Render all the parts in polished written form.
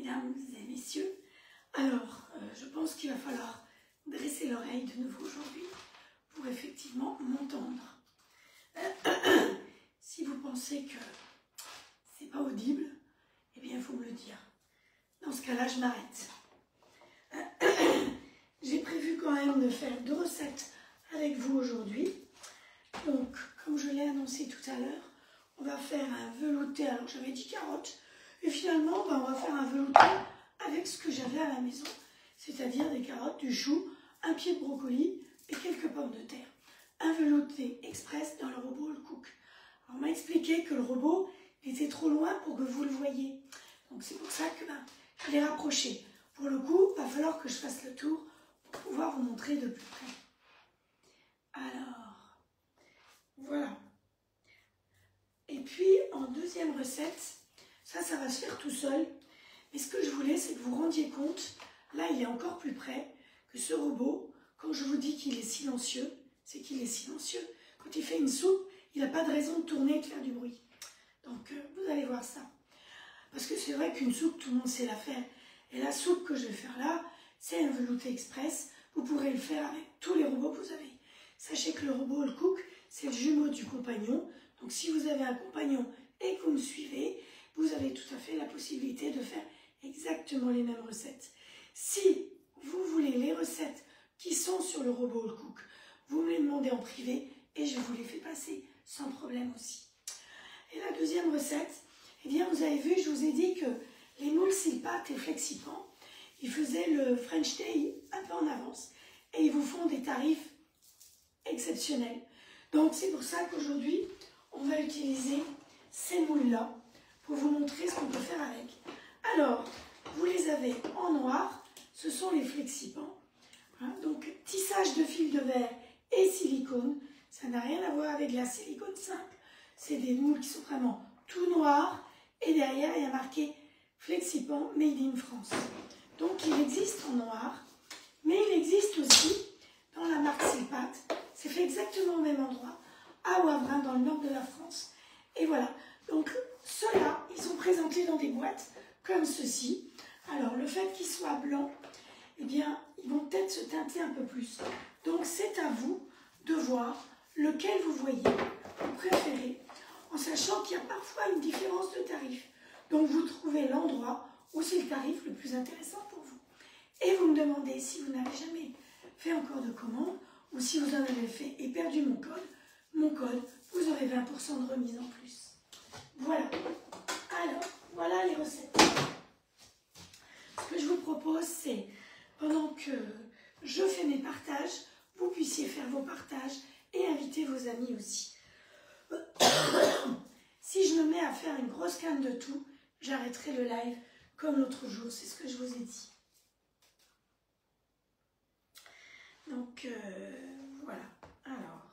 mesdames et messieurs. Alors, je pense qu'il va falloir dresser l'oreille de nouveau aujourd'hui pour effectivement m'entendre. Si vous pensez que c'est pas audible, eh bien, il faut me le dire. Dans ce cas-là, je m'arrête. J'ai prévu quand même de faire 2 recettes avec vous aujourd'hui. Donc, comme je l'ai annoncé tout à l'heure, on va faire un velouté. Alors, j'avais dit carottes. Et finalement, on va faire un velouté avec ce que j'avais à la maison. C'est-à-dire des carottes, du chou, un pied de brocoli et quelques pommes de terre. Un velouté express dans le robot Le Cook. Alors, on m'a expliqué que le robot était trop loin pour que vous le voyiez. Donc, c'est pour ça que je l'ai rapproché. Pour le coup, il va falloir que je fasse le tour pour pouvoir vous montrer de plus près. Alors, voilà. Et puis, en deuxième recette, ça va se faire tout seul. Mais ce que je voulais, c'est que vous rendiez compte, là, il est encore plus près, que ce robot, quand je vous dis qu'il est silencieux, c'est qu'il est silencieux. Quand il fait une soupe, il n'a pas de raison de tourner et de faire du bruit. Donc, vous allez voir ça. Parce que c'est vrai qu'une soupe, tout le monde sait la faire. Et la soupe que je vais faire là, c'est un velouté express. Vous pourrez le faire avec tous les robots que vous avez. Sachez que le robot Le Cook, c'est le jumeau du compagnon. Donc, si vous avez un compagnon et que vous me suivez, vous avez tout à fait la possibilité de faire exactement les mêmes recettes. Si vous voulez les recettes qui sont sur le robot Le Cook, vous me les demandez en privé et je vous les fais passer sans problème aussi. Et la deuxième recette, eh bien vous avez vu, je vous ai dit que les moules Silpat et Flexipan, ils faisaient le French Day un peu en avance et ils vous font des tarifs exceptionnels. Donc c'est pour ça qu'aujourd'hui, on va utiliser ces moules-là pour vous montrer ce qu'on peut faire avec. Alors, vous les avez en noir, ce sont les Flexipans. Hein, donc, tissage de fil de verre et silicone, ça n'a rien à voir avec la silicone simple. C'est des moules qui sont vraiment tout noirs et derrière, il y a marqué Flexipan Made in France. Donc, il existe en noir, mais il existe aussi dans la marque Silpat. C'est fait exactement au même endroit, à Wavrin, dans le nord de la France. Et voilà. Donc, ceux-là, ils sont présentés dans des boîtes comme ceci. Alors, le fait qu'ils soient blancs, eh bien, ils vont peut-être se teinter un peu plus. Donc, c'est à vous de voir lequel vous voyez, vous préférez, en sachant qu'il y a parfois une différence de tarif. Donc, vous trouvez l'endroit où c'est le tarif le plus intéressant pour vous. Et vous me demandez si vous n'avez jamais fait encore de commande ou si vous en avez fait et perdu mon code, vous aurez 20% de remise en plus. Voilà. Alors, voilà les recettes. Ce que je vous propose, c'est, pendant que je fais mes partages, vous puissiez faire vos partages et inviter vos amis aussi. Si je me mets à faire une grosse canne de tout, j'arrêterai le live comme l'autre jour, c'est ce que je vous ai dit. Donc, voilà. Alors.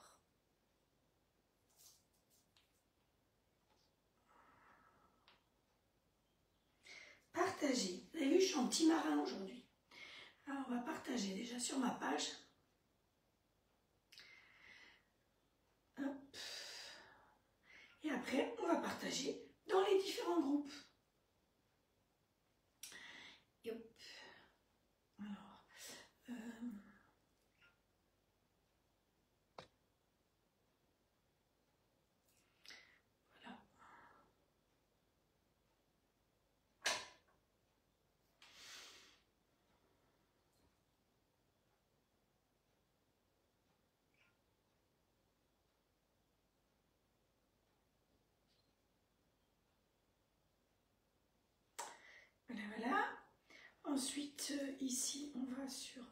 Partager. Vous avez vu, je suis en petit marin aujourd'hui. Alors, on va partager déjà sur ma page. Hop. Et après, on va partager dans les différents groupes. Et hop. Alors, voilà. Voilà, voilà. Ensuite, ici, on va sur...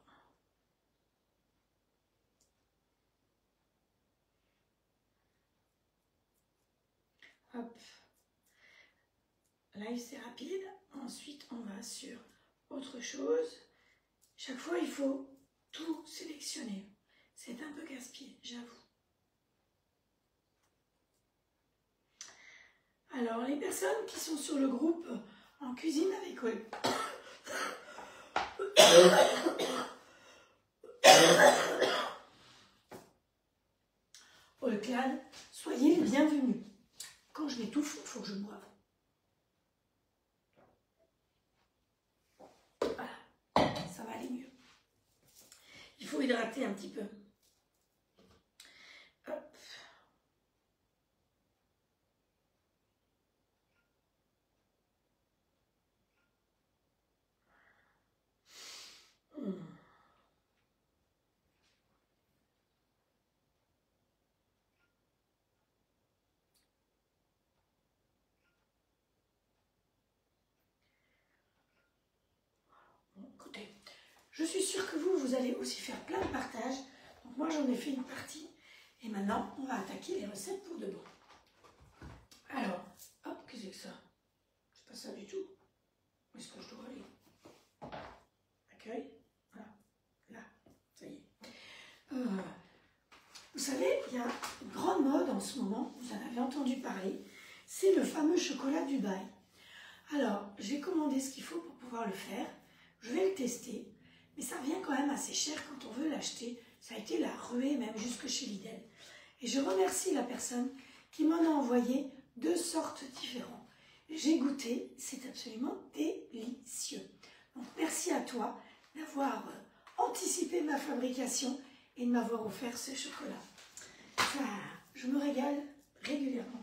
Hop. Live, c'est rapide. Ensuite, on va sur autre chose. Chaque fois, il faut tout sélectionner. C'est un peu casse-pied, j'avoue. Alors, les personnes qui sont sur le groupe en cuisine avec All-Clad, soyez les bienvenus. Quand je m'étouffe, il faut que je boive. hydrater un petit peu. Hop. Écoutez, je suis sûre que vous allez aussi faire plein de partages. Donc moi, j'en ai fait une partie. Et maintenant, on va attaquer les recettes pour de bon. Alors, hop, qu'est-ce que c'est que ça? C'est pas ça du tout. Où est-ce que je dois aller? Accueil. Voilà. Là, ça y est. Vous savez, il y a une grande mode en ce moment, vous en avez entendu parler, c'est le fameux chocolat Dubaï. Alors, j'ai commandé ce qu'il faut pour pouvoir le faire. Je vais le tester, mais ça revient quand même assez cher quand on veut l'acheter. Ça a été la ruée même jusque chez Lidl. Et je remercie la personne qui m'en a envoyé 2 sortes différentes. J'ai goûté, c'est absolument délicieux. Donc merci à toi d'avoir anticipé ma fabrication et de m'avoir offert ce chocolat. Ça, je me régale régulièrement.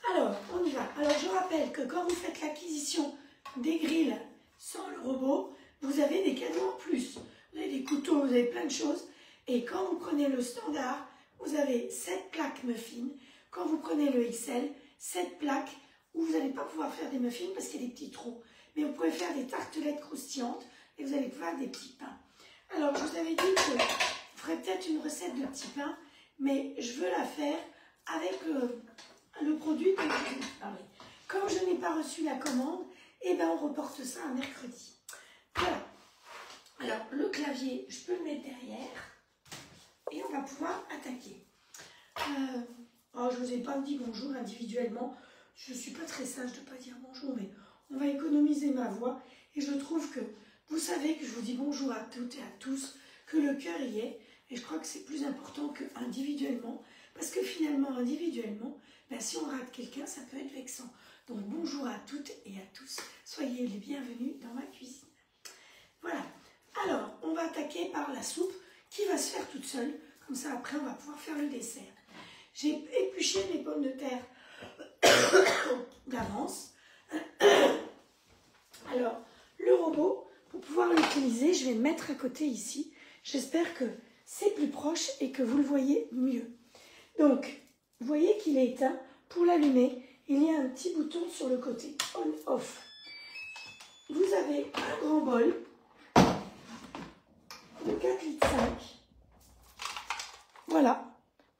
Alors, on y va. Alors, je rappelle que quand vous faites l'acquisition des grilles sans le robot, vous avez des cadeaux en plus. Vous avez des couteaux, vous avez plein de choses. Et quand vous prenez le standard, vous avez 7 plaques muffins. Quand vous prenez le XL, 7 plaques où vous n'allez pas pouvoir faire des muffins parce qu'il y a des petits trous. Mais vous pouvez faire des tartelettes croustillantes et vous allez pouvoir faire des petits pains. Alors, je vous avais dit que je ferais peut-être une recette de petits pains, mais je veux la faire avec le produit dont je vous parlais. Comme je n'ai pas reçu la commande, eh ben on reporte ça à mercredi. Voilà. Alors, le clavier, je peux le mettre derrière et on va pouvoir attaquer. Oh, je ne vous ai pas dit bonjour individuellement. Je ne suis pas très sage de ne pas dire bonjour, mais on va économiser ma voix. Et je trouve que vous savez que je vous dis bonjour à toutes et à tous, que le cœur y est. Et je crois que c'est plus important qu'individuellement. Parce que finalement, individuellement, ben, si on rate quelqu'un, ça peut être vexant. Donc bonjour à toutes et à tous. Soyez les bienvenus dans ma cuisine. Voilà. Alors, on va attaquer par la soupe qui va se faire toute seule. Comme ça, après, on va pouvoir faire le dessert. J'ai épluché mes pommes de terre d'avance. Alors, le robot, pour pouvoir l'utiliser, je vais le mettre à côté ici. J'espère que c'est plus proche et que vous le voyez mieux. Donc, vous voyez qu'il est éteint. Pour l'allumer, il y a un petit bouton sur le côté, on-off. Vous avez un grand bol de 4,5 litres. Voilà,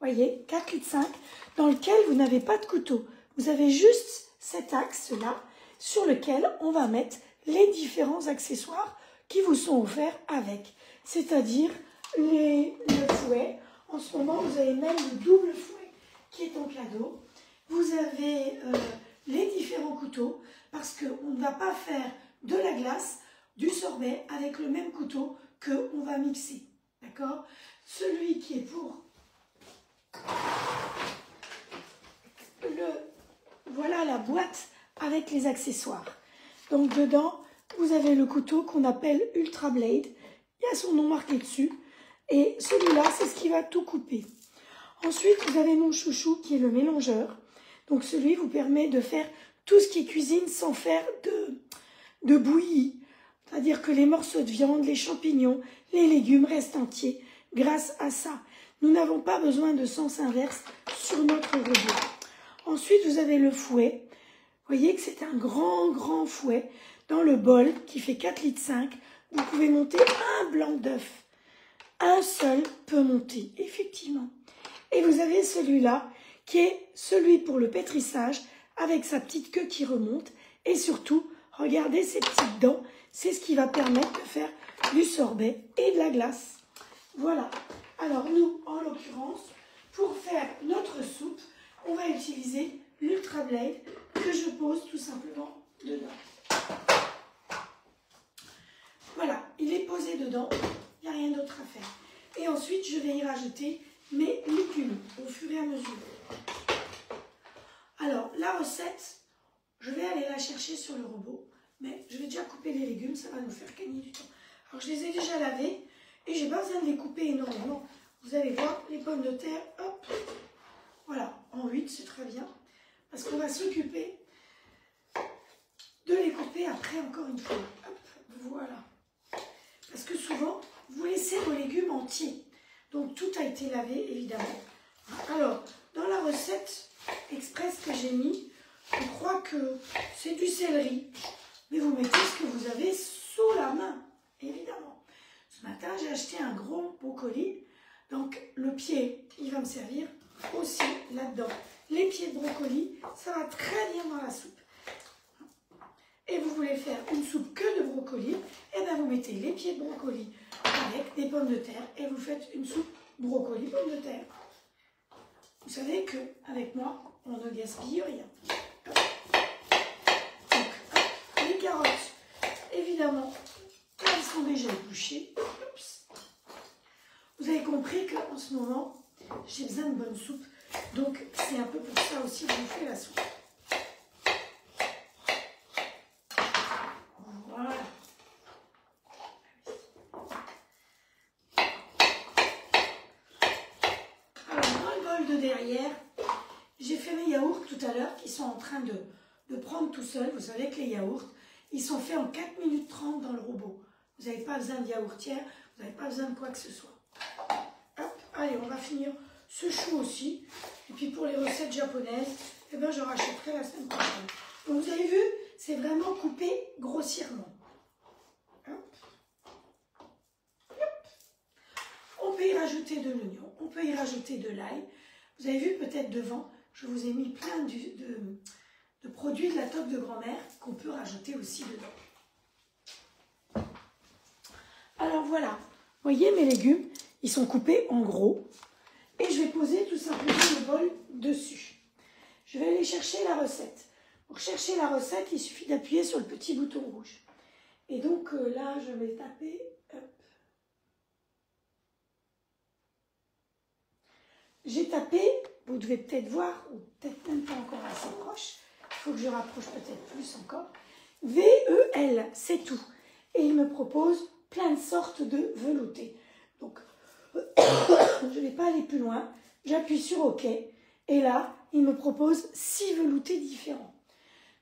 vous voyez, 4,5 litres dans lequel vous n'avez pas de couteau. Vous avez juste cet axe-là sur lequel on va mettre les différents accessoires qui vous sont offerts avec. C'est-à-dire le fouet. En ce moment, vous avez même le double fouet qui est en cadeau. Vous avez les différents couteaux parce qu'on ne va pas faire de la glace, du sorbet avec le même couteau qu'on va mixer. D'accord? Celui qui est pour voilà la boîte avec les accessoires. Donc dedans, vous avez le couteau qu'on appelle Ultra Blade. Il y a son nom marqué dessus. Et celui-là, c'est ce qui va tout couper. Ensuite, vous avez mon chouchou qui est le mélangeur. Donc celui vous permet de faire tout ce qui est cuisine sans faire de bouillie. C'est-à-dire que les morceaux de viande, les champignons, les légumes restent entiers grâce à ça. Nous n'avons pas besoin de sens inverse sur notre robot. Ensuite, vous avez le fouet. Vous voyez que c'est un grand fouet dans le bol qui fait 4,5 litres. Vous pouvez monter un blanc d'œuf. Un seul peut monter, effectivement. Et vous avez celui-là qui est celui pour le pétrissage avec sa petite queue qui remonte. Et surtout, regardez ces petites dents. C'est ce qui va permettre de faire du sorbet et de la glace. Voilà. Alors nous, en l'occurrence, pour faire notre soupe, on va utiliser l'Ultra Blade que je pose tout simplement dedans. Voilà, il est posé dedans, il n'y a rien d'autre à faire. Et ensuite, je vais y rajouter mes légumes au fur et à mesure. Alors, la recette, je vais aller la chercher sur le robot mais je vais déjà couper les légumes, ça va nous faire gagner du temps. Alors je les ai déjà lavés et j'ai pas besoin de les couper énormément. Vous allez voir, les pommes de terre, hop, voilà, en 8, c'est très bien. Parce qu'on va s'occuper de les couper après encore une fois. Hop, voilà. Parce que souvent, vous laissez vos légumes entiers. Donc tout a été lavé, évidemment. Alors, dans la recette express que j'ai mis, je crois que c'est du céleri. Mais vous mettez ce que vous avez sous la main, évidemment. Ce matin, j'ai acheté un gros brocoli. Donc, le pied, il va me servir aussi là-dedans. Les pieds de brocoli, ça va très bien dans la soupe. Et vous voulez faire une soupe que de brocoli, et bien vous mettez les pieds de brocoli avec des pommes de terre et vous faites une soupe brocoli pommes de terre. Vous savez qu'avec moi, on ne gaspille rien. Donc, les carottes, évidemment, elles sont déjà épluchées. Oups. Vous avez compris qu'en ce moment, j'ai besoin de bonne soupe. Donc, c'est un peu pour ça aussi que je vous fais la soupe. Voilà. Alors, dans le bol de derrière, j'ai fait mes yaourts tout à l'heure qui sont en train de prendre tout seul. Vous savez que les yaourts, ils sont faits en 4 minutes 30 dans le robot. Vous n'avez pas besoin de yaourtière, vous n'avez pas besoin de quoi que ce soit. Hop, allez, on va finir ce chou aussi. Et puis pour les recettes japonaises, eh ben, je rachèterai la semaine prochaine. Donc vous avez vu, c'est vraiment coupé grossièrement. Hop. Hop. On peut y rajouter de l'oignon, on peut y rajouter de l'ail. Vous avez vu peut-être devant, je vous ai mis plein de produits de la toque de grand-mère qu'on peut rajouter aussi dedans. Alors voilà, vous voyez mes légumes, ils sont coupés en gros. Et je vais poser tout simplement le bol dessus. Je vais aller chercher la recette. Pour chercher la recette, il suffit d'appuyer sur le petit bouton rouge. Et donc là, je vais taper. Hop. J'ai tapé, vous devez peut-être voir, ou peut-être même pas encore assez proche. Il faut que je rapproche peut-être plus encore. VEL, c'est tout. Et il me propose plein de sortes de veloutés. Donc, je ne vais pas aller plus loin. J'appuie sur OK. Et là, il me propose 6 veloutés différents.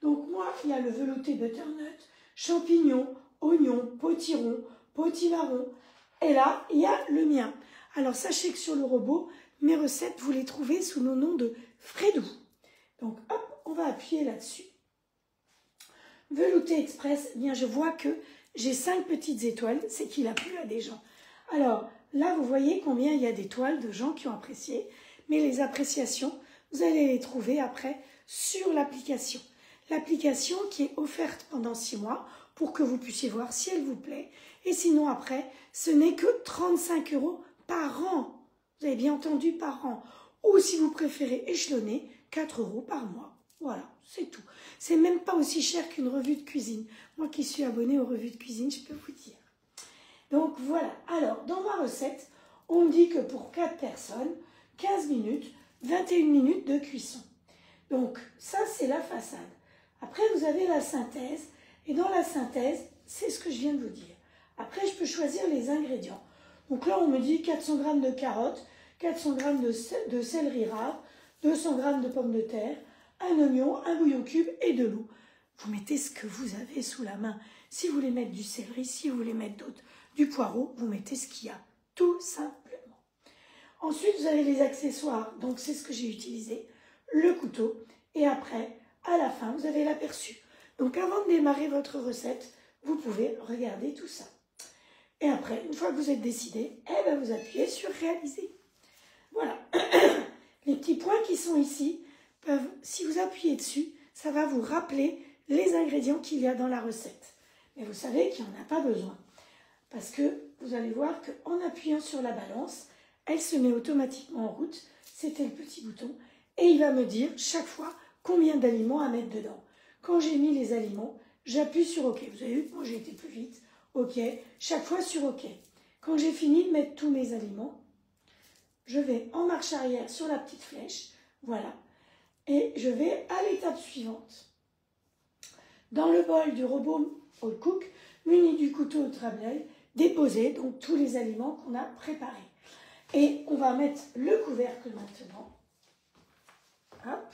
Donc moi, il y a le velouté butternut, champignons, oignons, potiron, potimarron. Et là, il y a le mien. Alors sachez que sur le robot, mes recettes, vous les trouvez sous le nom de Fredou. Donc hop, on va appuyer là-dessus. Velouté express, eh bien je vois que j'ai 5 petites étoiles, c'est qu'il a plu à des gens. Alors là, vous voyez combien il y a d'étoiles de gens qui ont apprécié, mais les appréciations, vous allez les trouver après sur l'application. L'application qui est offerte pendant 6 mois pour que vous puissiez voir si elle vous plaît. Et sinon après, ce n'est que 35 € par an. Vous avez bien entendu, par an. Ou si vous préférez échelonner, 4 € par mois. Voilà, c'est tout. C'est même pas aussi cher qu'une revue de cuisine. Moi qui suis abonnée aux revues de cuisine, je peux vous dire. Donc voilà. Alors, dans ma recette, on me dit que pour 4 personnes, 15 minutes, 21 minutes de cuisson. Donc ça, c'est la façade. Après, vous avez la synthèse. Et dans la synthèse, c'est ce que je viens de vous dire. Après, je peux choisir les ingrédients. Donc là, on me dit 400 g de carottes, 400 g de céleri rave, 200 g de pommes de terre, un oignon, un bouillon cube et de l'eau. Vous mettez ce que vous avez sous la main. Si vous voulez mettre du céleri, si vous voulez mettre du poireau, vous mettez ce qu'il y a, tout simplement. Ensuite, vous avez les accessoires. Donc, c'est ce que j'ai utilisé, le couteau. Et après, à la fin, vous avez l'aperçu. Donc, avant de démarrer votre recette, vous pouvez regarder tout ça. Et après, une fois que vous êtes décidé, eh ben, vous appuyez sur réaliser. Voilà. Les petits points qui sont ici peuvent, si vous appuyez dessus, ça va vous rappeler les ingrédients qu'il y a dans la recette. Mais vous savez qu'il n'y en a pas besoin. Parce que vous allez voir qu'en appuyant sur la balance, elle se met automatiquement en route. C'était le petit bouton. Et il va me dire chaque fois combien d'aliments à mettre dedans. Quand j'ai mis les aliments, j'appuie sur OK. Vous avez vu, moi j'ai été plus vite. OK. Chaque fois sur OK. Quand j'ai fini de mettre tous mes aliments, je vais en marche arrière sur la petite flèche. Voilà. Et je vais à l'étape suivante. dans le bol du robot All Cook, muni du couteau de travail, déposer donc tous les aliments qu'on a préparés. Et on va mettre le couvercle maintenant. Hop.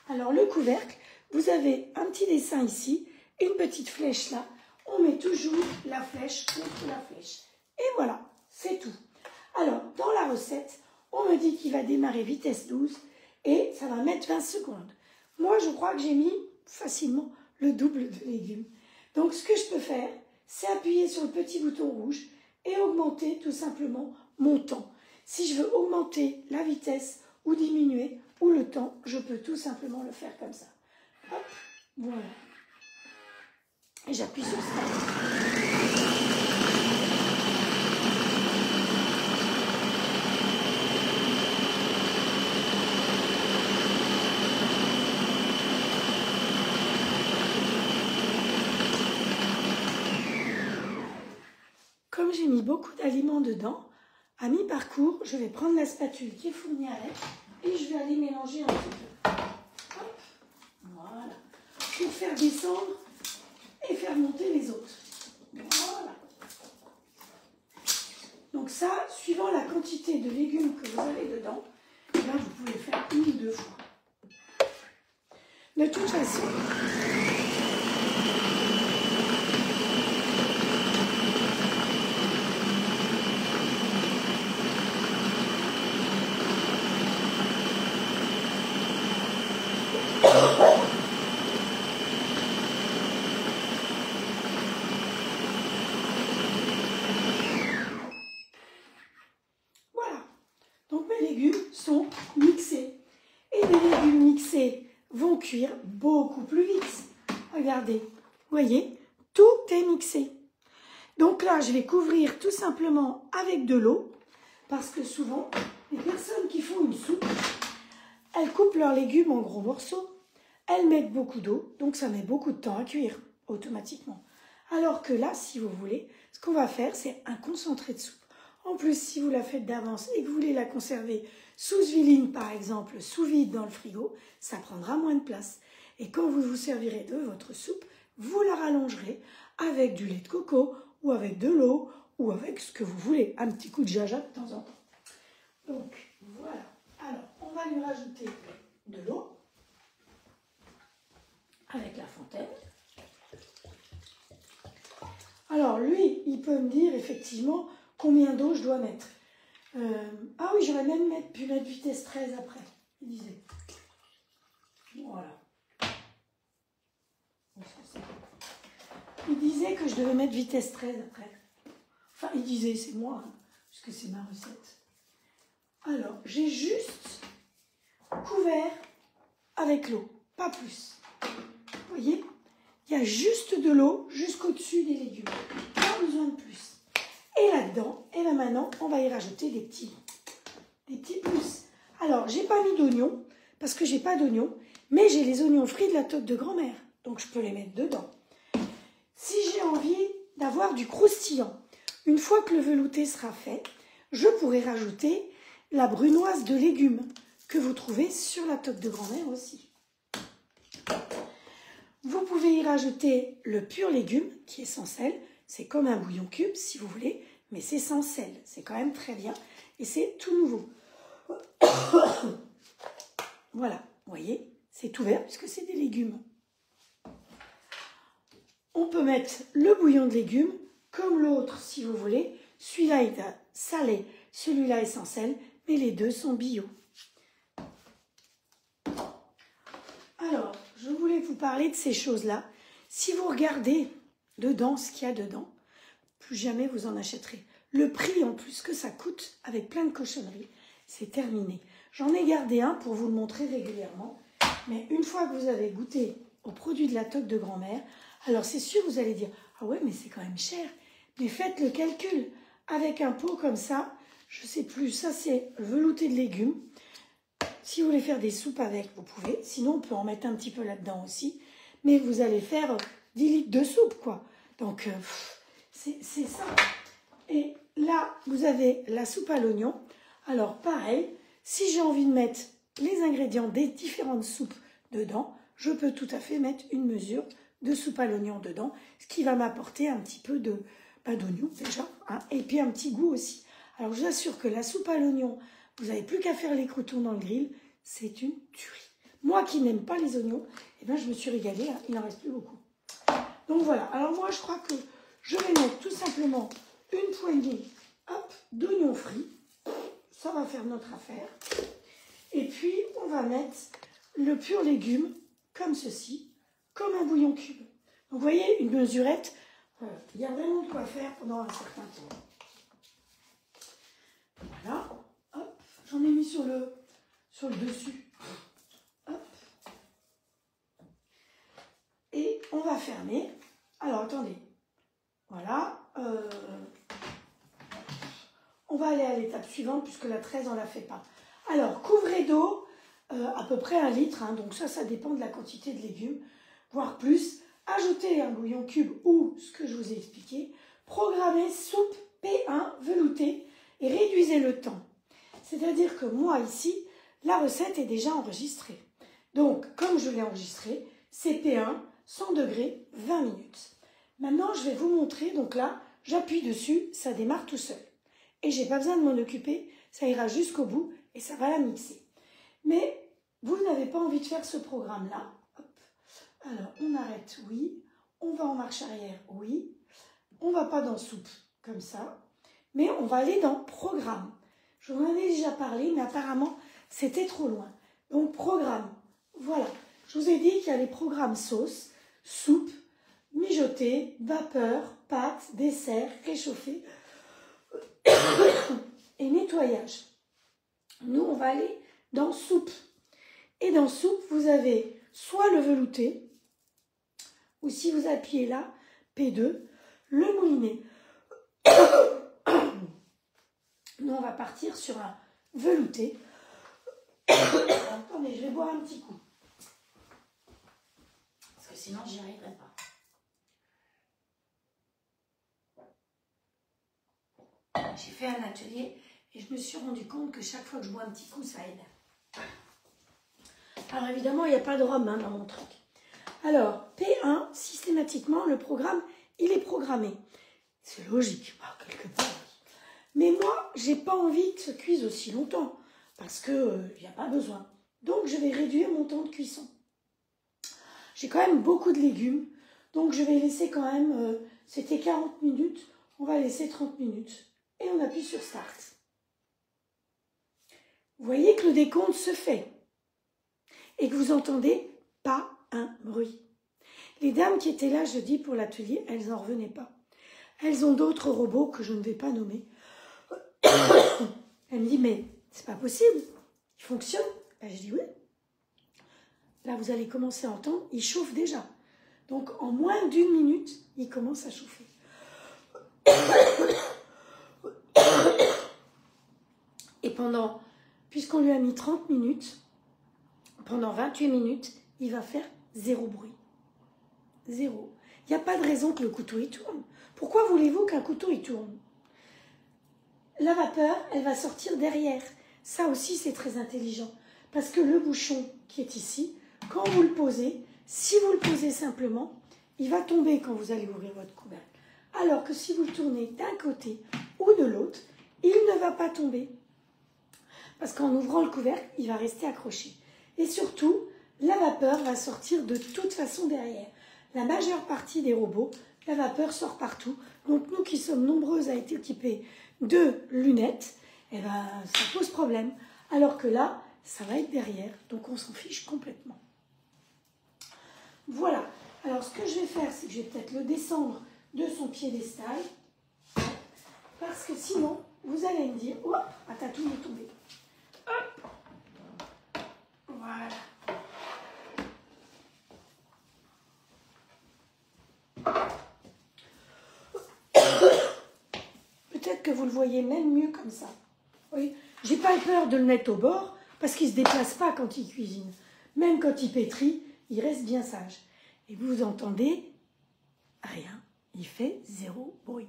Alors le couvercle, vous avez un petit dessin ici, une petite flèche là. On met toujours la flèche contre la flèche. Et voilà, c'est tout. Alors, dans la recette, on me dit qu'il va démarrer vitesse 12 et ça va mettre 20 secondes. Moi, je crois que j'ai mis facilement le double de légumes. Donc, ce que je peux faire, c'est appuyer sur le petit bouton rouge et augmenter tout simplement mon temps. Si je veux augmenter la vitesse ou diminuer ou le temps, je peux tout simplement le faire comme ça. Hop, voilà. Et j'appuie sur ça. Comme j'ai mis beaucoup d'aliments dedans, à mi-parcours, je vais prendre la spatule qui est fournie avec et je vais aller mélanger un petit peu. Hop, voilà. Pour faire descendre et faire monter les autres. Voilà. Donc ça, suivant la quantité de légumes que vous avez dedans, eh bien vous pouvez faire 1 ou 2 fois. De toute façon, sont mixés. Et les légumes mixés vont cuire beaucoup plus vite. Regardez, vous voyez, tout est mixé. Donc là, je vais couvrir tout simplement avec de l'eau, parce que souvent, les personnes qui font une soupe, elles coupent leurs légumes en gros morceaux, elles mettent beaucoup d'eau, donc ça met beaucoup de temps à cuire, automatiquement. Alors que là, si vous voulez, ce qu'on va faire, c'est un concentré de soupe. En plus, si vous la faites d'avance et que vous voulez la conserver sous viline, par exemple, sous vide dans le frigo, ça prendra moins de place. Et quand vous vous servirez de votre soupe, vous la rallongerez avec du lait de coco ou avec de l'eau ou avec ce que vous voulez. Un petit coup de jaja de temps en temps. Donc, voilà. Alors, on va lui rajouter de l'eau avec la fontaine. Alors, lui, il peut me dire effectivement combien d'eau je dois mettre. Ah oui, j'aurais même pu mettre vitesse 13 après, il disait. Voilà. Il disait que je devais mettre vitesse 13 après. Enfin, il disait, c'est moi, hein, puisque c'est ma recette. Alors, j'ai juste couvert avec l'eau, pas plus. Vous voyez, il y a juste de l'eau jusqu'au-dessus des légumes. Pas besoin de plus. Et là-dedans, et là maintenant, on va y rajouter des petits plus. Alors, j'ai pas mis d'oignons, parce que j'ai pas d'oignons, mais j'ai les oignons frits de la toque de grand-mère. Donc, je peux les mettre dedans. Si j'ai envie d'avoir du croustillant, une fois que le velouté sera fait, je pourrai rajouter la brunoise de légumes que vous trouvez sur la toque de grand-mère aussi. Vous pouvez y rajouter le pur légume qui est sans sel. C'est comme un bouillon cube si vous voulez, mais c'est sans sel. C'est quand même très bien et c'est tout nouveau. Voilà, vous voyez, c'est tout vert puisque c'est des légumes. On peut mettre le bouillon de légumes comme l'autre si vous voulez. Celui-là est salé, celui-là est sans sel, mais les deux sont bio. Alors, je voulais vous parler de ces choses-là. Si vous regardez dedans ce qu'il y a dedans, plus jamais vous en achèterez. Le prix en plus que ça coûte avec plein de cochonneries, c'est terminé. J'en ai gardé un pour vous le montrer régulièrement. Mais une fois que vous avez goûté aux produits de la toque de grand-mère, alors c'est sûr vous allez dire « Ah ouais, mais c'est quand même cher ». Mais faites le calcul. Avec un pot comme ça, je sais plus, ça c'est velouté de légumes. Si vous voulez faire des soupes avec, vous pouvez. Sinon, on peut en mettre un petit peu là-dedans aussi. Mais vous allez faire 10 litres de soupe, quoi. Donc, c'est ça. Et là, vous avez la soupe à l'oignon. Alors, pareil, si j'ai envie de mettre les ingrédients des différentes soupes dedans, je peux tout à fait mettre une mesure de soupe à l'oignon dedans, ce qui va m'apporter un petit peu d'oignon déjà, hein, et puis un petit goût aussi. Alors je vous assure que la soupe à l'oignon, vous n'avez plus qu'à faire les croûtons dans le grill, c'est une tuerie. Moi qui n'aime pas les oignons, eh ben, je me suis régalée, hein, il n'en reste plus beaucoup. Donc voilà, alors moi je crois que je vais mettre tout simplement une poignée d'oignons frits, ça va faire notre affaire. Et puis on va mettre le pur légume, comme ceci, comme un bouillon cube. Donc vous voyez, une mesurette, il y a vraiment de quoi faire pendant un certain temps. Voilà, hop, j'en ai mis sur le dessus. Hop. Et on va fermer. Alors attendez, voilà. On va aller à l'étape suivante puisque la 13 on ne la fait pas. Alors couvrez d'eau à peu près 1 litre, hein, donc ça dépend de la quantité de légumes, voire plus. Ajoutez un bouillon cube ou ce que je vous ai expliqué. Programmez soupe P1 veloutée et réduisez le temps. C'est-à-dire que moi ici, la recette est déjà enregistrée. Donc comme je l'ai enregistrée, c'est P1, 100 degrés, 20 minutes. Maintenant je vais vous montrer, donc là j'appuie dessus, ça démarre tout seul. Et j'ai pas besoin de m'en occuper, ça ira jusqu'au bout et ça va la mixer. Mais vous n'avez pas envie de faire ce programme-là. Alors on arrête, oui. On va en marche arrière, oui. On va pas dans soupe, comme ça. Mais on va aller dans programme. Je vous en ai déjà parlé, mais apparemment c'était trop loin. Donc programme, voilà. Je vous ai dit qu'il y a les programmes sauce, soupe, mijoter, vapeur, pâte, dessert, réchauffer et nettoyage. Nous, on va aller dans soupe. Et dans soupe, vous avez soit le velouté, ou si vous appuyez là, P2, le mouliné. Nous, on va partir sur un velouté. Attendez, je vais boire un petit coup. Parce que sinon, j'y arriverai pas. J'ai fait un atelier et je me suis rendu compte que chaque fois que je bois un petit coup, ça aide. Alors évidemment, il n'y a pas de rhum hein, dans mon truc. Alors, P1, systématiquement, le programme, il est programmé. C'est logique, quelque part. Mais moi, j'ai pas envie que ça cuise aussi longtemps, parce qu'il n'y a pas besoin. Donc, je vais réduire mon temps de cuisson. J'ai quand même beaucoup de légumes, donc je vais laisser quand même, c'était 40 minutes, on va laisser 30 minutes. Et on appuie sur Start. Vous voyez que le décompte se fait et que vous entendez pas un bruit. Les dames qui étaient là jeudi pour l'atelier, elles n'en revenaient pas. Elles ont d'autres robots que je ne vais pas nommer. Elle me dit, mais c'est pas possible, il fonctionne. Ben, je dis oui. Là, vous allez commencer à entendre, il chauffe déjà. Donc, en moins d'1 minute, il commence à chauffer. Et pendant, puisqu'on lui a mis 30 minutes, pendant 28 minutes, il va faire 0 bruit. 0. Il n'y a pas de raison que le couteau y tourne. Pourquoi voulez-vous qu'un couteau y tourne? La vapeur, elle va sortir derrière. Ça aussi, c'est très intelligent. Parce que le bouchon qui est ici, quand vous le posez, si vous le posez simplement, il va tomber quand vous allez ouvrir votre couvercle. Alors que si vous le tournez d'un côté ou de l'autre, il ne va pas tomber. Parce qu'en ouvrant le couvercle, il va rester accroché. Et surtout, la vapeur va sortir de toute façon derrière. La majeure partie des robots, la vapeur sort partout. Donc nous qui sommes nombreuses à être équipées de lunettes, eh ben, ça pose problème. Alors que là, ça va être derrière. Donc on s'en fiche complètement. Voilà. Alors ce que je vais faire, c'est que je vais peut-être le descendre de son piédestal. Parce que sinon, vous allez me dire, hop, ma tatouine est tombée. Hop. Voilà. Peut-être que vous le voyez même mieux comme ça. Oui, j'ai pas peur de le mettre au bord parce qu'il ne se déplace pas quand il cuisine. Même quand il pétrit, il reste bien sage. Et vous entendez rien. Il fait 0 bruit.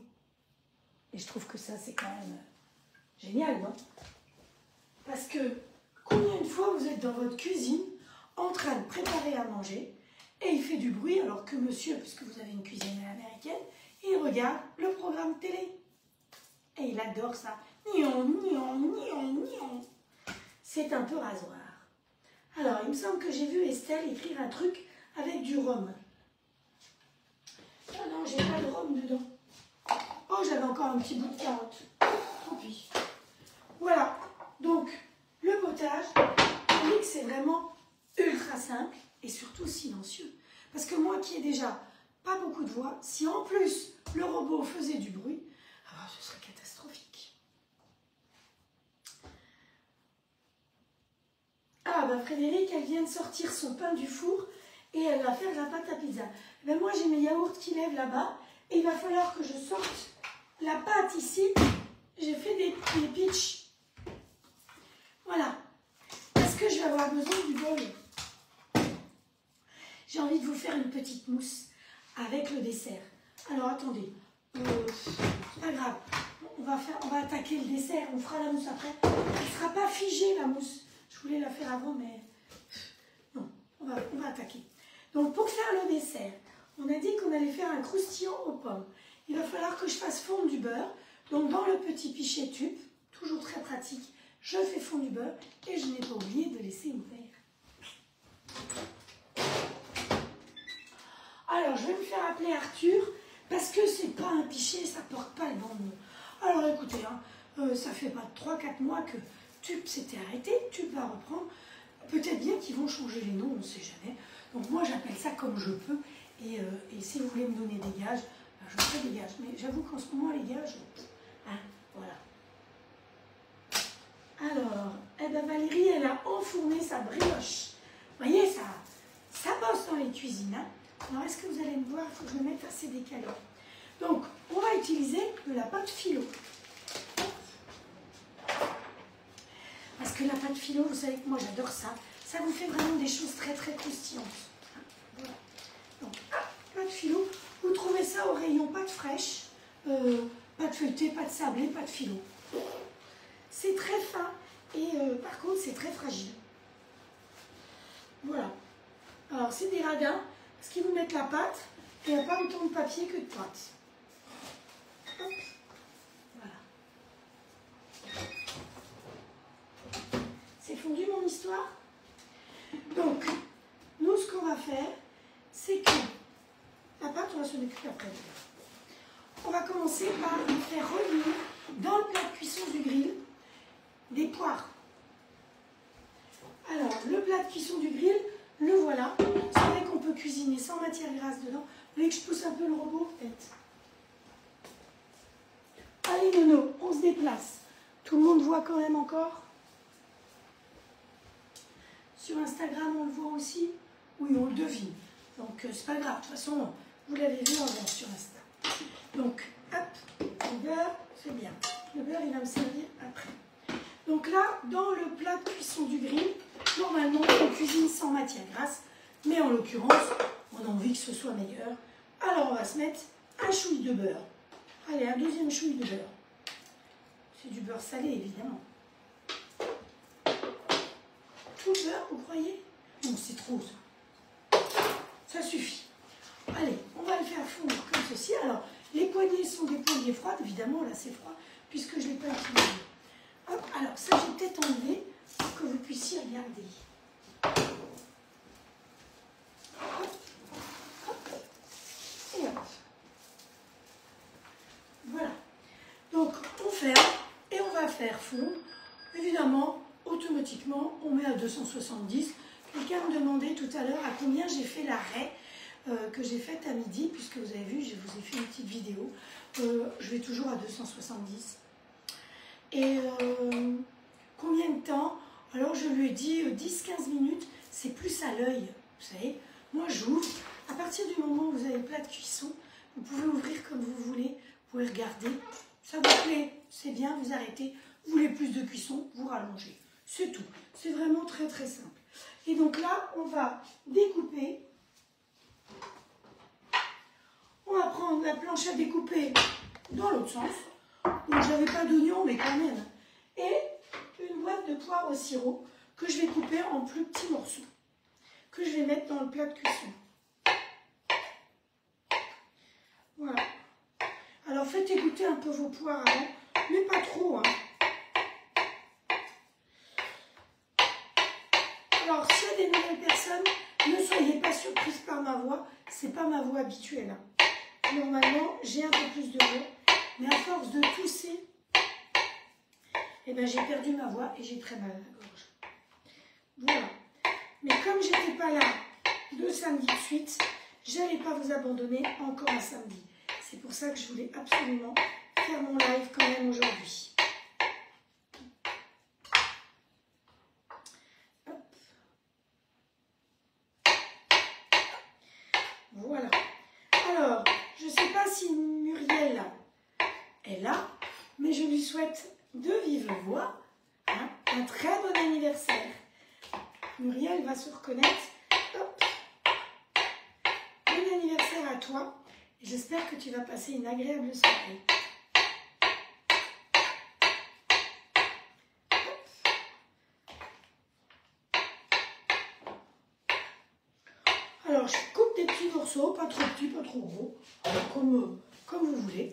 Et je trouve que ça, c'est quand même génial, non? Parce que combien de fois vous êtes dans votre cuisine en train de préparer à manger Et il fait du bruit alors que monsieur, puisque vous avez une cuisine américaine, il regarde le programme télé. Et il adore ça. Nion, nion, nion, nion. C'est un peu rasoir. Alors, il me semble que j'ai vu Estelle écrire un truc avec du rhum. Ah non, j'ai pas de rhum dedans. Oh, j'avais encore un petit bout de carotte. Tant pis. Voilà. Donc, le potage, on dit que c'est vraiment ultra simple et surtout silencieux. Parce que moi qui ai déjà pas beaucoup de voix, si en plus le robot faisait du bruit, alors ce serait catastrophique. Ah bah Frédéric, elle vient de sortir son pain du four et elle va faire la pâte à pizza. Ben moi j'ai mes yaourts qui lèvent là-bas et il va falloir que je sorte la pâte ici. J'ai fait des pitchs. Voilà. Parce que je vais avoir besoin du bol. J'ai envie de vous faire une petite mousse avec le dessert. Alors attendez, c'est pas grave. On va attaquer le dessert, on fera la mousse après. Elle ne sera pas figée la mousse. Je voulais la faire avant, mais non, on va attaquer. Donc pour faire le dessert, on a dit qu'on allait faire un croustillant aux pommes. Il va falloir que je fasse fondre du beurre. Donc dans le petit pichet tube, toujours très pratique, je fais fondre du beurre et je n'ai pas oublié de laisser ouvert. Alors je vais me faire appeler Arthur parce que c'est pas un pichet, ça porte pas le bon nom. Alors écoutez, hein, ça fait pas 3-4 mois que Tube s'était arrêté, Tube va reprendre. Peut-être bien qu'ils vont changer les noms, on ne sait jamais. Donc moi j'appelle ça comme je peux et si vous voulez me donner des gages, je ferai des gages. Mais j'avoue qu'en ce moment les gages, hein, voilà. Alors, eh ben Valérie, elle a enfourné sa brioche. Vous voyez, ça bosse dans les cuisines. Hein. Alors, est-ce que vous allez me voir? Il faut que je le mette assez décalé. Donc, on va utiliser de la pâte philo. Parce que la pâte philo, vous savez que moi, j'adore ça. Ça vous fait vraiment des choses très, très croustillantes. Voilà. Donc, pâte philo. Vous trouvez ça au rayon pâte fraîche, pâte feuilletée, pâte sablée, pâte philo. C'est très fin et par contre, c'est très fragile. Voilà. Alors, c'est des radins. Parce qu'ils vous mettent la pâte, et il n'y a pas autant de papier que de pâte. Hop. Voilà. C'est fondu mon histoire? Donc, nous, ce qu'on va faire, c'est que la pâte, on va s'en occuper après. On va commencer par faire revenir dans le plat de cuisson du grill des poires. Alors, le plat de cuisson du grill, le voilà. C'est vrai qu'on peut cuisiner sans matière grasse dedans. Vous voulez que je pousse un peu le robot, peut-être? Allez, Nono, on se déplace. Tout le monde voit quand même encore? Sur Instagram, on le voit aussi? Oui, on le devine. Donc, c'est pas grave. De toute façon, vous l'avez vu avant sur Insta. Donc, hop, le beurre, c'est bien. Le beurre, il va me servir après. Donc là, dans le plat de cuisson du grill, normalement, on cuisine sans matière grasse. Mais en l'occurrence, on a envie que ce soit meilleur. Alors, on va se mettre un chouille de beurre. Allez, un deuxième chouille de beurre. C'est du beurre salé, évidemment. Tout le beurre, vous croyez? Non, c'est trop, ça. Ça suffit. Allez, on va le faire fondre comme ceci. Alors, les poignées sont des poignées froides. Évidemment, là, c'est froid, puisque je ne l'ai pas utilisé. Hop, alors, ça, j'ai peut-être enlevé pour que vous puissiez regarder. Hop, hop, et hop. Voilà. Donc, on ferme et on va faire fondre. Évidemment, automatiquement, on met à 270. Quelqu'un me demandait tout à l'heure à combien j'ai fait la raie que j'ai faite à midi, puisque vous avez vu, je vous ai fait une petite vidéo. Je vais toujours à 270. Et combien de temps? Alors, je lui ai dit 10-15 minutes, c'est plus à l'œil, vous savez. Moi, j'ouvre. À partir du moment où vous avez le plat de cuisson, vous pouvez ouvrir comme vous voulez. Vous pouvez regarder. Ça vous plaît, c'est bien, vous arrêtez. Vous voulez plus de cuisson, vous rallongez. C'est tout. C'est vraiment très très simple. Et donc là, on va découper. On va prendre la planche à découper dans l'autre sens. Donc j'avais pas d'oignon, mais quand même. Et une boîte de poire au sirop que je vais couper en plus petits morceaux. Que je vais mettre dans le plat de cuisson. faites égoutter un peu vos poires avant, mais pas trop, hein. Alors, s'il y a des nouvelles personnes, ne soyez pas surprises par ma voix. C'est pas ma voix habituelle, hein. Normalement, j'ai un peu plus de voix, mais à force de tousser, eh ben, j'ai perdu ma voix et j'ai très mal à la gorge. Voilà. Mais comme j'étais pas là 2 samedis de suite, j'allais pas vous abandonner encore un samedi. C'est pour ça que je voulais absolument faire mon live quand même aujourd'hui. Voilà. Alors, je ne sais pas si Muriel est là, mais je lui souhaite de vive voix, hein, un très bon anniversaire. Muriel va se reconnaître. Hop. Bon anniversaire à toi. J'espère que tu vas passer une agréable soirée. Alors, je coupe des petits morceaux, pas trop petits, pas trop gros, comme vous voulez.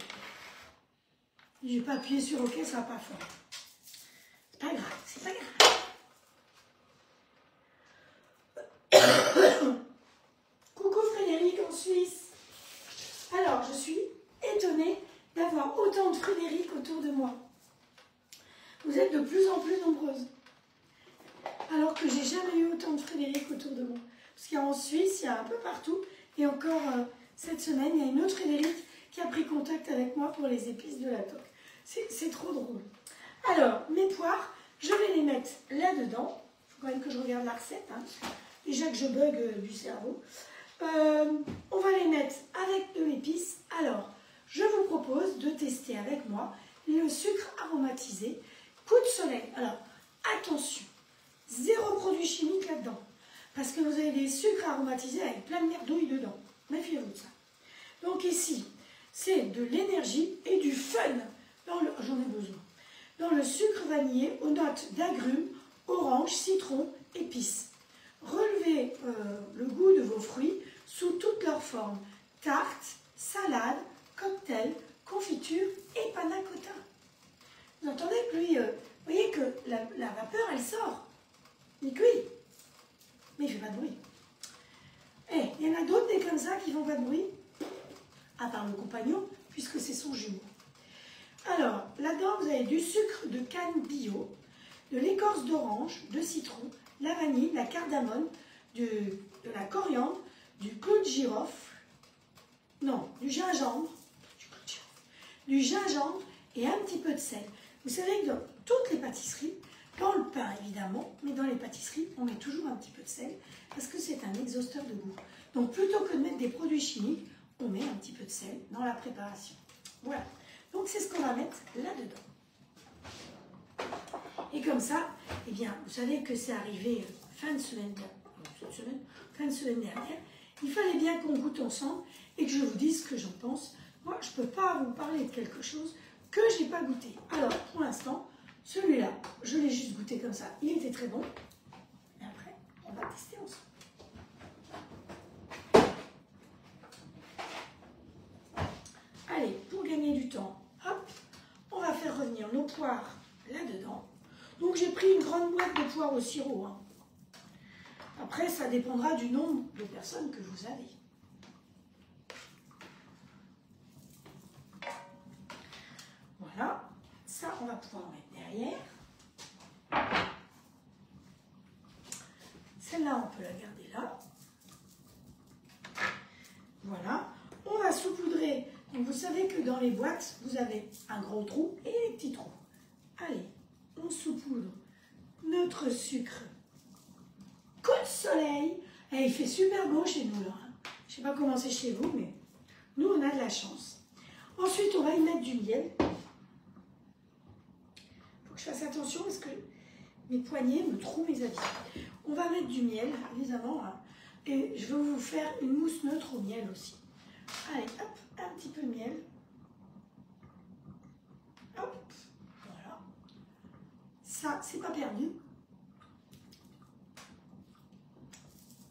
Je n'ai pas appuyé sur OK, ça va pas fort. C'est pas grave, c'est pas grave. Coucou Frédéric en Suisse. Alors, je suis étonnée d'avoir autant de Frédéric autour de moi. Vous êtes de plus en plus nombreuses. Alors que j'ai jamais eu autant de Frédéric autour de moi. Parce qu'en Suisse, il y a un peu partout. Et encore cette semaine, il y a une autre Frédéric qui a pris contact avec moi pour les épices de la toque. C'est trop drôle. Alors, mes poires, je vais les mettre là-dedans. Il faut quand même que je regarde la recette. Hein. Déjà que je bug du cerveau. On va les mettre avec de l'épice. Alors, je vous propose de tester avec moi le sucre aromatisé coup de soleil. Alors, attention, 0 produit chimique là-dedans. Parce que vous avez des sucres aromatisés avec plein de merdouille dedans. Méfiez-vous de ça. Donc ici, c'est de l'énergie et du fun. J'en ai besoin. Dans le sucre vanillé aux notes d'agrumes, orange, citron, épices. Relevez le goût de vos fruits sous toutes leurs formes. Tarte, salade, cocktail, confiture et panna cotta. Vous entendez que lui, vous voyez que la vapeur, elle sort. Il cuit. Mais il ne fait pas de bruit. Eh, il y en a d'autres des comme ça qui font pas de bruit. À part le compagnon, puisque c'est son jumeau. Alors, là-dedans, vous avez du sucre de canne bio, de l'écorce d'orange, de citron, la vanille, la cardamome, de la coriandre, du clou de girofle, non, du gingembre et un petit peu de sel. Vous savez que dans toutes les pâtisseries, dans le pain évidemment, mais dans les pâtisseries, on met toujours un petit peu de sel parce que c'est un exhausteur de goût. Donc plutôt que de mettre des produits chimiques, on met un petit peu de sel dans la préparation. Voilà. Donc c'est ce qu'on va mettre là-dedans. Et comme ça, eh bien, vous savez que c'est arrivé fin de semaine dernière. Il fallait bien qu'on goûte ensemble et que je vous dise ce que j'en pense. Moi, je ne peux pas vous parler de quelque chose que je n'ai pas goûté. Alors, pour l'instant, celui-là, je l'ai juste goûté comme ça. Il était très bon. Et après, on va tester ensemble. Allez, pour gagner du temps, hop, on va faire revenir nos poires là-dedans. Donc, j'ai pris une grande boîte de poires au sirop. Hein. Après, ça dépendra du nombre de personnes que vous avez. Voilà. Ça, on va pouvoir en mettre derrière. Celle-là, on peut la garder là. Voilà. On va saupoudrer. Donc, vous savez que dans les boîtes, vous avez un gros trou et des petits trous. Allez, on saupoudre notre sucre. Coup de soleil. Et il fait super beau chez nous, là. Je ne sais pas comment c'est chez vous, mais nous, on a de la chance. Ensuite, on va y mettre du miel. Il faut que je fasse attention parce que mes poignets me trouent mes habits. On va mettre du miel, évidemment. Hein, et je vais vous faire une mousse neutre au miel aussi. Allez, hop, un petit peu de miel. Hop, voilà. Ça, c'est pas perdu.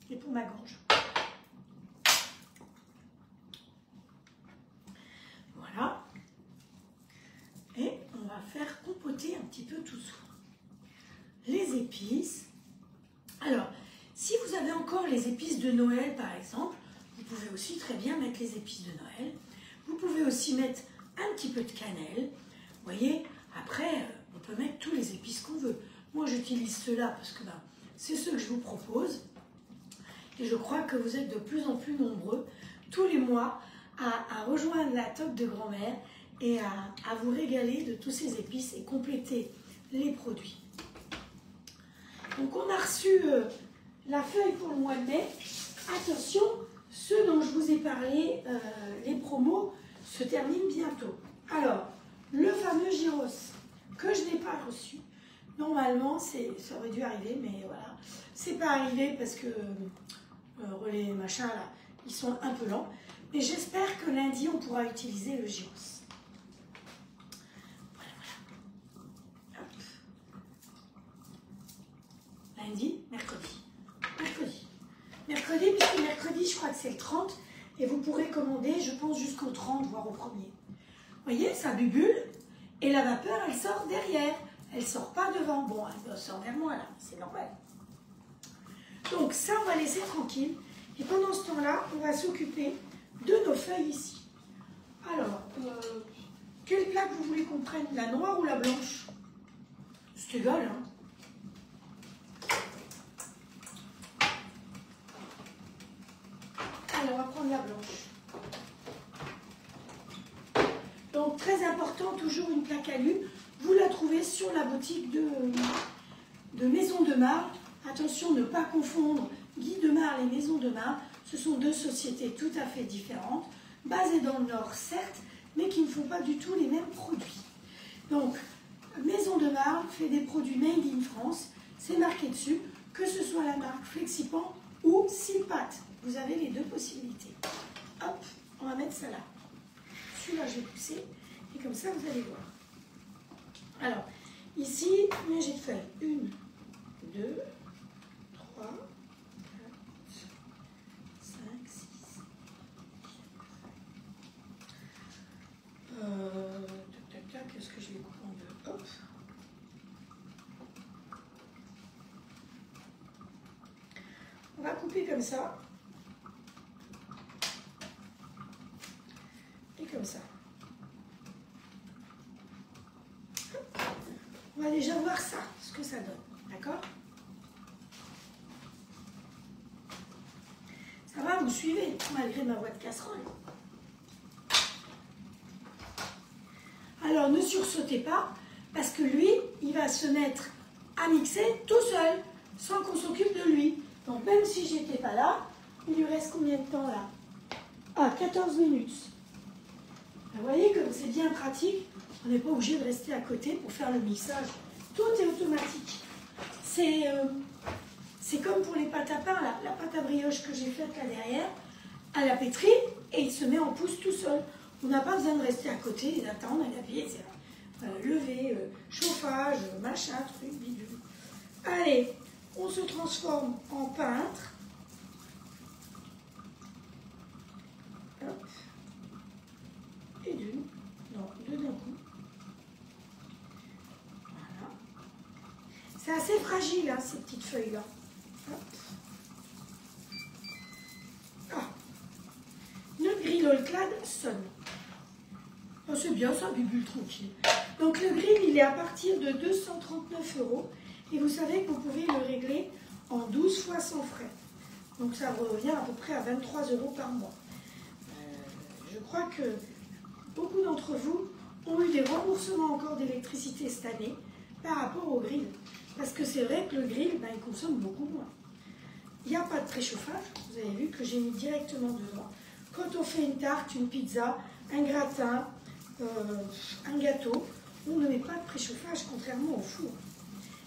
Et pour ma gorge. Voilà. Si vous avez encore les épices de Noël, par exemple, vous pouvez aussi très bien mettre les épices de Noël. Vous pouvez aussi mettre un petit peu de cannelle. Vous voyez, après, on peut mettre tous les épices qu'on veut. Moi, j'utilise ceux-là parce que c'est ceux que je vous propose. Et je crois que vous êtes de plus en plus nombreux, tous les mois, à rejoindre la toque de grand-mère et à vous régaler de tous ces épices et compléter les produits. Donc, on a reçu la feuille pour le mois de mai. Attention, ceux dont je vous ai parlé, les promos, se terminent bientôt. Alors, le fameux gyros que je n'ai pas reçu. Normalement, ça aurait dû arriver, mais voilà. C'est pas arrivé parce que les machins là, ils sont un peu lents. Mais j'espère que lundi, on pourra utiliser le gyros. Voilà, voilà. Hop. Lundi, mercredi. Mercredi, puisque mercredi, je crois que c'est le 30. Et vous pourrez commander, je pense, jusqu'au 30, voire au 1er. Vous voyez, ça bubule. Et la vapeur, elle sort derrière. Elle ne sort pas devant. Bon, elle sort vers moi, là. C'est normal. Donc, ça, on va laisser tranquille. Et pendant ce temps-là, on va s'occuper de nos feuilles ici. Alors, quelle plaque vous voulez qu'on prenne? La noire ou la blanche? C'est égal, hein. Alors, on va prendre la blanche. Donc, très important, toujours une plaque alu. Vous la trouvez sur la boutique de Maison de Marle. Attention, ne pas confondre Guy de Marle et Maison de Marle. Ce sont deux sociétés tout à fait différentes, basées dans le Nord, certes, mais qui ne font pas du tout les mêmes produits. Donc, Maison de Marle fait des produits made in France. C'est marqué dessus, que ce soit la marque Flexipan ou Silpat. Vous avez les deux possibilités. Hop, on va mettre ça là. Celui-là, je vais pousser. Et comme ça, vous allez voir. Alors, ici, combien j'ai de feuilles? 1, 2, 3, 4, 5, 6. Tac, tac, tac. Est-ce que je les coupe en deux? Hop. On va couper comme ça. Et comme ça. On va déjà voir ça, ce que ça donne. D'accord? Ça va, vous suivez, malgré ma voix de casserole. Alors, ne sursautez pas, parce que lui, il va se mettre à mixer tout seul, sans qu'on s'occupe de lui. Donc, même si j'étais pas là, il lui reste combien de temps là? Ah, 14 minutes. Vous voyez comme c'est bien pratique, on n'est pas obligé de rester à côté pour faire le mixage. Tout est automatique. C'est comme pour les pâtes à pain, là. La pâte à brioche que j'ai faite là derrière, à la pétrie, et il se met en pouce tout seul. On n'a pas besoin de rester à côté et d'attendre et d'appuyer, etc. Lever, chauffage, machin, truc, bidule. Allez, on se transforme en peintre. Hop. Et d'une. Non, deux d'un coup. Voilà. C'est assez fragile, hein, ces petites feuilles-là. Ah. Le grill All Clad sonne. Oh, c'est bien ça, bubule tranquille. Donc le grill, il est à partir de 239 €. Et vous savez que vous pouvez le régler en 12 fois sans frais. Donc ça revient à peu près à 23 € par mois. Je crois que beaucoup d'entre vous ont eu des remboursements encore d'électricité cette année par rapport au grill. Parce que c'est vrai que le grill, il consomme beaucoup moins. Il n'y a pas de préchauffage. Vous avez vu que j'ai mis directement dedans. Quand on fait une tarte, une pizza, un gratin, un gâteau, on ne met pas de préchauffage, contrairement au four.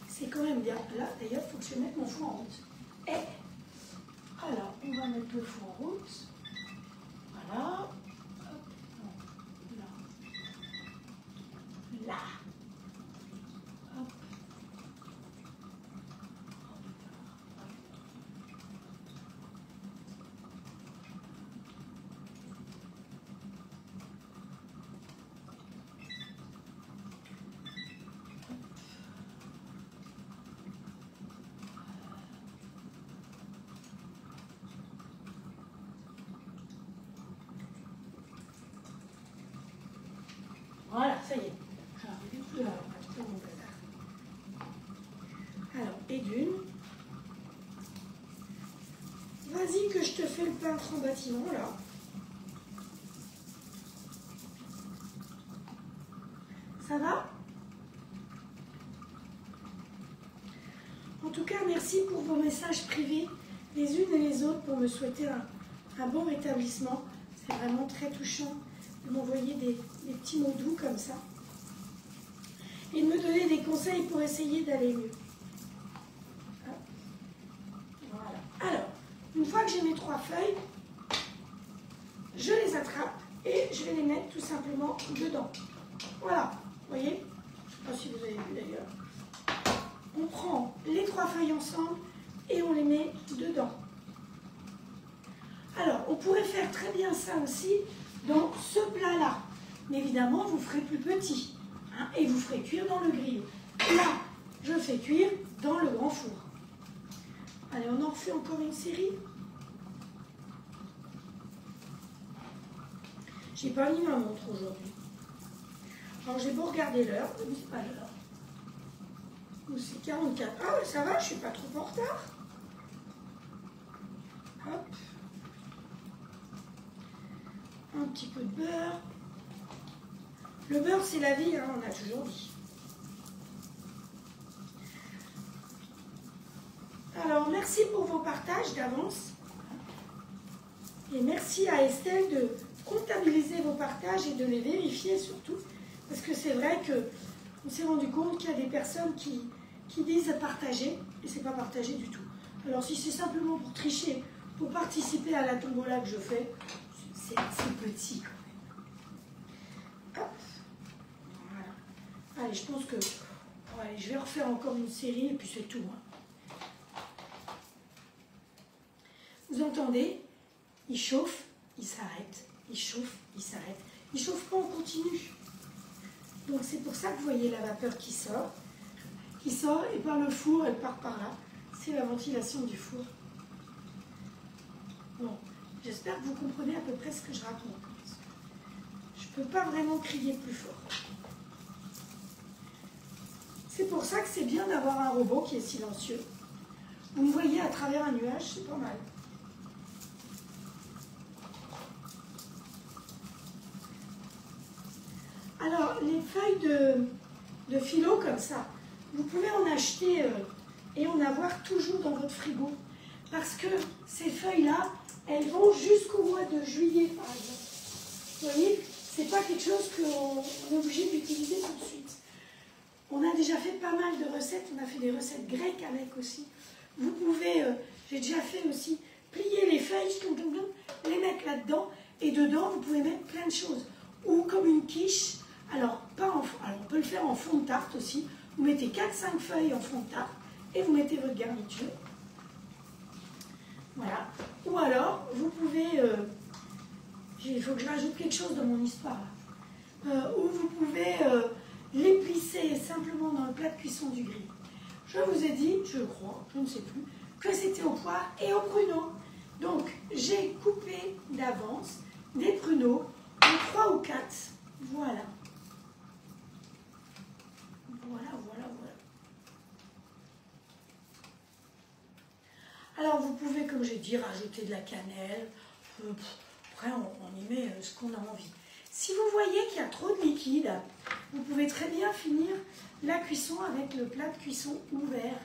C'est quand même bien. Là, d'ailleurs, il faut que je mette mon four en route. Et alors, on va mettre le four en route. Voilà. Hop, non, là. Là. Hop. Vas-y que je te fais le peintre en bâtiment là. Ça va? En tout cas, merci pour vos messages privés, les unes et les autres, pour me souhaiter un bon rétablissement. C'est vraiment très touchant de m'envoyer des petits mots doux comme ça. Et de me donner des conseils pour essayer d'aller mieux. Voilà. Alors, une fois que j'ai mes 3 feuilles, je les attrape et je vais les mettre tout simplement dedans. Voilà, vous voyez? Je ne sais pas si vous avez vu d'ailleurs. On prend les 3 feuilles ensemble et on les met dedans. Alors, on pourrait faire très bien ça aussi dans ce plat-là. Mais évidemment, vous ferez plus petit. Hein, et vous ferez cuire dans le grill. Là, je fais cuire dans le grand four. Allez, on en refait encore une série. J'ai pas mis ma montre aujourd'hui. Alors, j'ai beau regarder l'heure, mais c'est pas l'heure. C'est 44. Ah ouais, ça va, je suis pas trop en retard. Hop. Un petit peu de beurre. Le beurre, c'est la vie, hein, on a toujours dit. Alors, merci pour vos partages d'avance. Et merci à Estelle de comptabiliser vos partages et de les vérifier surtout. Parce que c'est vrai qu'on s'est rendu compte qu'il y a des personnes qui disent partager, et c'est pas partagé du tout. Alors si c'est simplement pour tricher, pour participer à la tombola que je fais, c'est petit quand même. Hop. Voilà. Allez, je pense que allez, je vais refaire encore une série et puis c'est tout. Hein. Vous entendez? Il chauffe, il s'arrête, il chauffe, il s'arrête. Il chauffe pas en continu. Donc c'est pour ça que vous voyez la vapeur qui sort et par le four, elle part par là. C'est la ventilation du four. Bon, j'espère que vous comprenez à peu près ce que je raconte. Je ne peux pas vraiment crier plus fort. C'est pour ça que c'est bien d'avoir un robot qui est silencieux. Vous me voyez à travers un nuage, c'est pas mal. Alors, les feuilles de philo comme ça, vous pouvez en acheter et en avoir toujours dans votre frigo. Parce que ces feuilles-là, elles vont jusqu'au mois de juillet, par exemple. Vous voyez, c'est pas quelque chose qu'on est obligé d'utiliser tout de suite. On a déjà fait pas mal de recettes. On a fait des recettes grecques avec aussi. Vous pouvez, j'ai déjà fait aussi, plier les feuilles, les mettre là-dedans. Et dedans, vous pouvez mettre plein de choses. Ou comme une quiche. Alors, on peut le faire en fond de tarte aussi. Vous mettez 4-5 feuilles en fond de tarte et vous mettez votre garniture. Voilà. Ou alors, vous pouvez... il faut que je rajoute quelque chose dans mon histoire. Ou vous pouvez les plisser simplement dans le plat de cuisson du grill. Je vous ai dit, je crois, je ne sais plus, que c'était aux poires et aux pruneaux. Donc, j'ai coupé d'avance des pruneaux en 3 ou 4. Voilà. Voilà. Alors, vous pouvez, comme j'ai dit, rajouter de la cannelle. Après, on y met ce qu'on a envie. Si vous voyez qu'il y a trop de liquide, vous pouvez très bien finir la cuisson avec le plat de cuisson ouvert.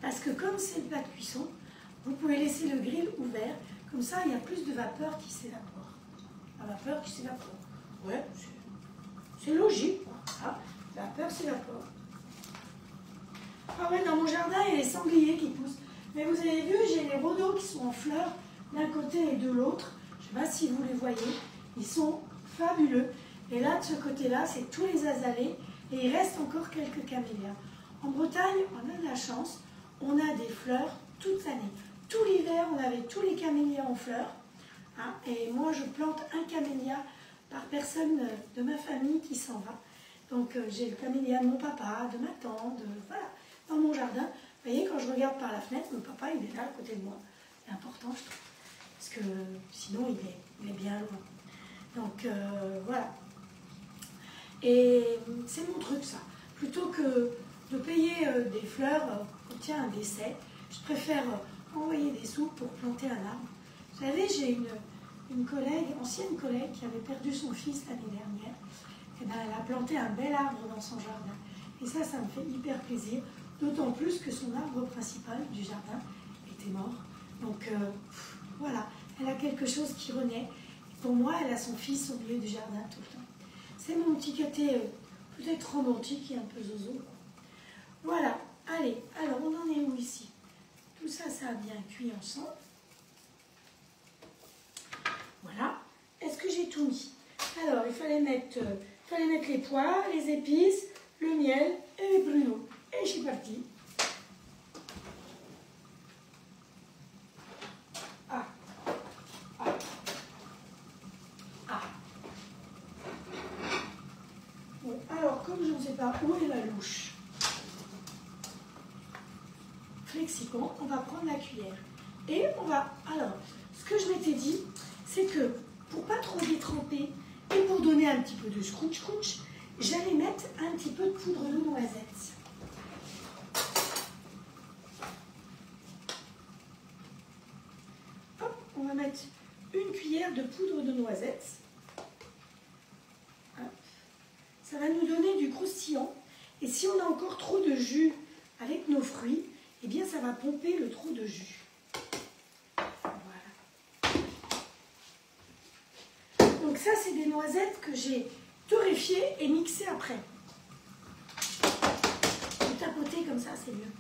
Parce que comme c'est le plat de cuisson, vous pouvez laisser le grill ouvert. Comme ça, il y a plus de vapeur qui s'évapore. La vapeur qui s'évapore. Ouais, c'est logique. Ah, la vapeur s'évapore. Ah ouais, dans mon jardin, il y a les sangliers qui poussent. Mais vous avez vu, j'ai les rhodos qui sont en fleurs d'un côté et de l'autre. Je ne sais pas si vous les voyez. Ils sont fabuleux. Et là, de ce côté-là, c'est tous les azalées. Et il reste encore quelques camélias. En Bretagne, on a de la chance. On a des fleurs toute l'année. Tout l'hiver, on avait tous les camélias en fleurs. Hein, et moi, je plante un camélia par personne de ma famille qui s'en va. Donc, j'ai le camélia de mon papa, de ma tante, voilà, dans mon jardin. Vous voyez, quand je regarde par la fenêtre, mon papa, il est là à côté de moi. C'est important, je trouve. Parce que sinon, il est bien loin. Donc, voilà. Et c'est mon truc, ça. Plutôt que de payer des fleurs, tiens, un décès, je préfère envoyer des sous pour planter un arbre. J'ai une collègue, ancienne collègue, qui avait perdu son fils l'année dernière. Et ben, elle a planté un bel arbre dans son jardin. Et ça me fait hyper plaisir. D'autant plus que son arbre principal du jardin était mort. Donc voilà, elle a quelque chose qui renaît. Pour moi, elle a son fils au milieu du jardin tout le temps. C'est mon petit côté peut-être romantique et un peu zozo. Voilà, allez, alors on en est où ici? Tout ça, ça a bien cuit ensemble. Voilà. Est-ce que j'ai tout mis? Alors, il fallait mettre les pois, les épices, le miel et les pruneaux. Et je suis partie. Ah. Ah. Ah. Bon, alors, comme je ne sais pas où est la louche, Flexicon, on va prendre la cuillère. Et on va... Alors, ce que je m'étais dit, c'est que pour pas trop détremper et pour donner un petit peu de scrunch, j'allais mettre un petit peu de poudre de noisette. Hop, on va mettre une cuillère de poudre de noisette. Hop. Ça va nous donner du croustillant. Et si on a encore trop de jus avec nos fruits, eh bien ça va pomper le trop de jus. Donc ça, c'est des noisettes que j'ai torréfiées et mixées après. De tapoter comme ça, c'est mieux.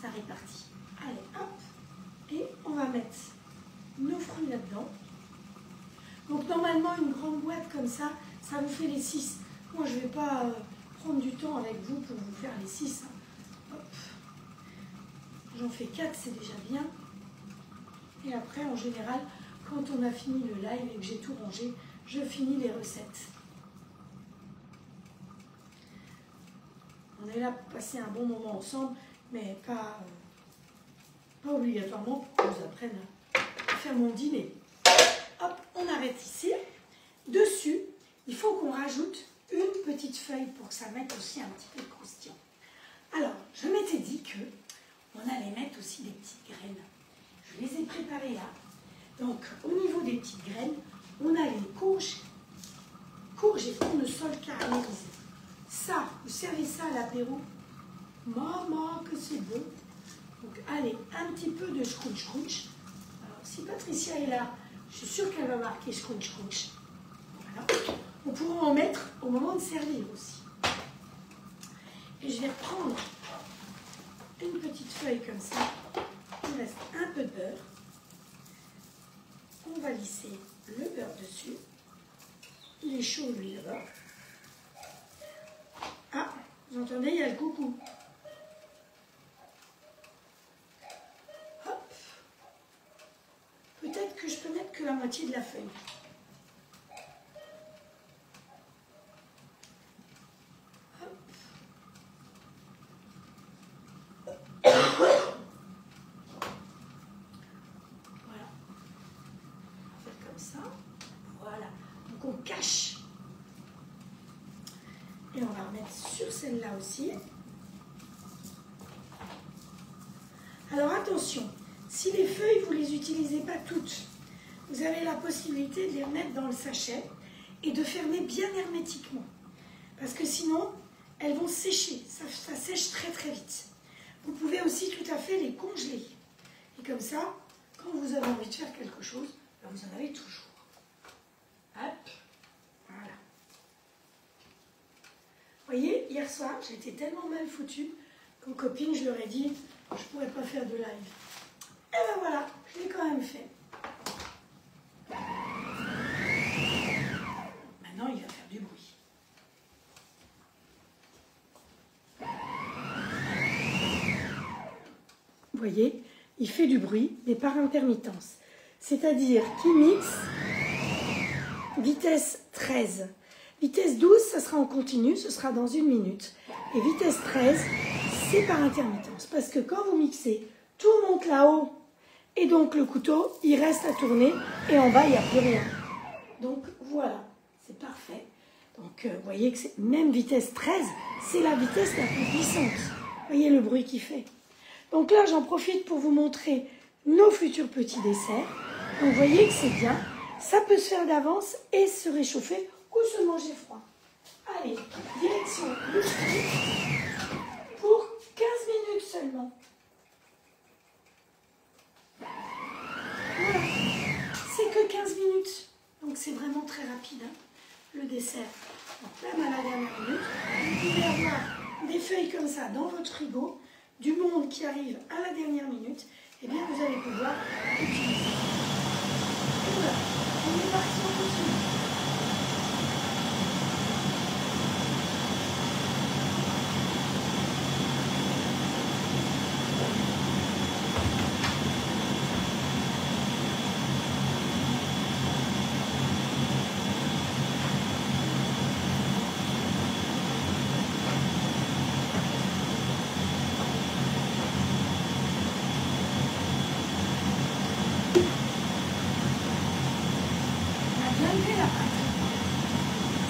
Ça répartit. Allez, hop. Et on va mettre nos fruits là-dedans. Donc normalement, une grande boîte comme ça, ça vous fait les 6. Moi, je ne vais pas prendre du temps avec vous pour vous faire les 6. Hein. J'en fais 4, c'est déjà bien. Et après, en général, quand on a fini le live et que j'ai tout rangé, je finis les recettes. On est là pour passer un bon moment ensemble, mais pas obligatoirement pour que je vous apprenne à faire mon dîner. Hop, on arrête ici. Dessus, il faut qu'on rajoute une petite feuille pour que ça mette aussi un petit peu de croustillant. Alors, je m'étais dit que on allait mettre aussi des petites graines. Je les ai préparées là. Donc, au niveau des petites graines, on a les courges et tournesol caramélisés. Ça, vous servez ça à l'apéro. Maman, que c'est bon. Donc, allez, un petit peu de scrunch. Alors, si Patricia est là, je suis sûre qu'elle va marquer scrunch. Voilà. On pourra en mettre au moment de servir aussi. Et je vais reprendre une petite feuille comme ça. Il reste un peu de beurre. On va lisser le beurre dessus. Il est chaud lui là-bas. Ah, vous entendez, il y a le coucou. Hop. Peut-être que je peux mettre que la moitié de la feuille. Hop. Voilà. On va faire comme ça. Voilà. Donc on cache. Et on va remettre sur celle-là aussi. Alors attention, si les feuilles, vous ne les utilisez pas toutes, vous avez la possibilité de les remettre dans le sachet et de fermer bien hermétiquement. Parce que sinon, elles vont sécher. Ça sèche très très vite. Vous pouvez aussi tout à fait les congeler. Et comme ça, quand vous avez envie de faire quelque chose, vous en avez toujours. Hop, voilà. Vous voyez, hier soir, j'étais tellement mal foutue qu'aux copines, je leur ai dit, je ne pourrais pas faire de live. Et ben voilà, je l'ai quand même fait. Maintenant, il va faire du bruit. Vous voyez, il fait du bruit, mais par intermittence. C'est-à-dire qu'il mixe vitesse 13. Vitesse 12, ça sera en continu, ce sera dans 1 minute. Et vitesse 13, c'est par intermittence. Parce que quand vous mixez, tout monte là-haut. Et donc le couteau, il reste à tourner. Et en bas, il n'y a plus rien. Donc voilà, c'est parfait. Donc vous voyez que c'est même vitesse 13, c'est la vitesse la plus puissante. Vous voyez le bruit qu'il fait. Donc là, j'en profite pour vous montrer nos futurs petits desserts. Donc vous voyez que c'est bien. Ça peut se faire d'avance et se réchauffer ou se manger froid. Allez, direction le four pour 15 minutes seulement. Voilà, c'est que 15 minutes. Donc c'est vraiment très rapide, hein, le dessert. Donc même à la dernière minute, vous pouvez avoir des feuilles comme ça dans votre frigo, du monde qui arrive à la dernière minute, et bien vous allez pouvoir utiliser. Et voilà, on est parti, on continue.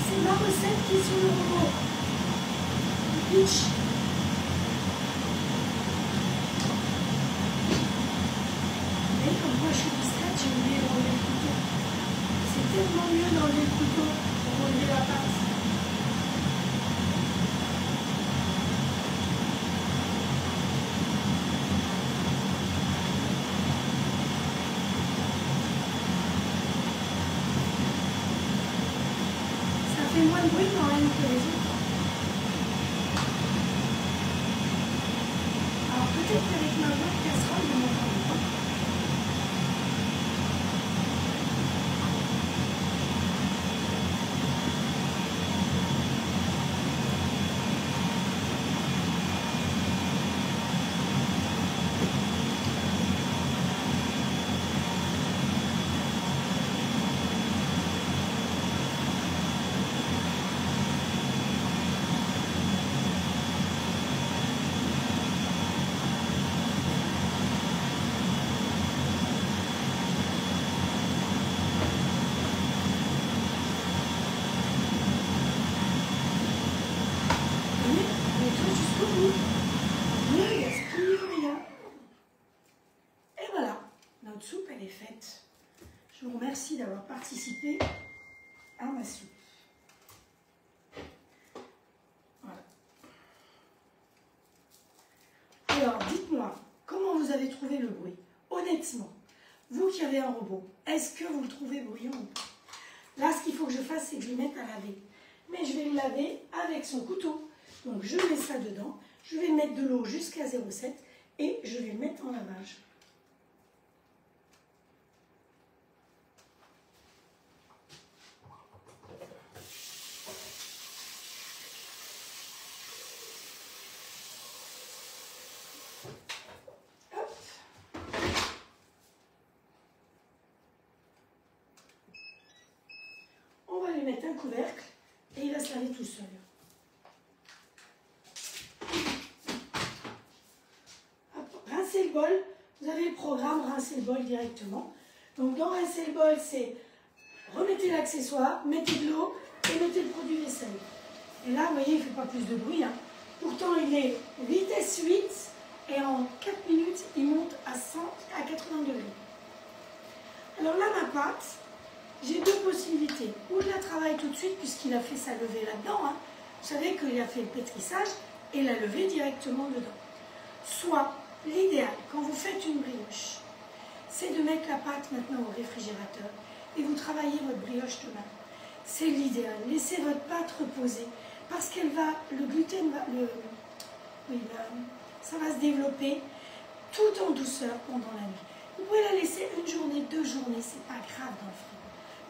C'est ma recette qui est sur le robot. Pitch. Et comme moi je suis discrète, j'ai oublié d'enlever le couteau. C'est tellement mieux d'enlever le couteau pour relever la pâte. Ça fait moins de bruit quand même que les autres. Alors peut-être qu'avec ma bonne casserole, je m'entends pas. Et voilà, notre soupe elle est faite. Je vous remercie d'avoir participé à ma soupe. Voilà. Alors dites-moi, comment vous avez trouvé le bruit? Honnêtement, vous qui avez un robot, est-ce que vous le trouvez bruyant ou pas? Là, ce qu'il faut que je fasse, c'est que je le mette à laver. Mais je vais le laver avec son couteau. Donc je mets ça dedans, je vais mettre de l'eau jusqu'à 0,7 et je vais le mettre en lavage. Hop. On va lui mettre un couvercle et il va se laver tout seul. Rincer le bol, vous avez le programme rincer le bol directement. Donc dans rincer le bol, c'est remettez l'accessoire, mettez de l'eau et mettez le produit vaisselle. Et là, vous voyez, il ne fait pas plus de bruit. Hein. Pourtant, il est vitesse 8 et en 4 minutes, il monte à 80 degrés. Alors là, ma pâte, j'ai deux possibilités. Ou je la travaille tout de suite puisqu'il a fait sa levée là-dedans. Hein. Vous savez qu'il a fait le pétrissage et la levée directement dedans. Soit, l'idéal, quand vous faites une brioche, c'est de mettre la pâte maintenant au réfrigérateur et vous travaillez votre brioche demain. C'est l'idéal. Laissez votre pâte reposer parce qu'elle va, le gluten va, ça va se développer tout en douceur pendant la nuit. Vous pouvez la laisser une journée, 2 journées, c'est pas grave dans le frigo.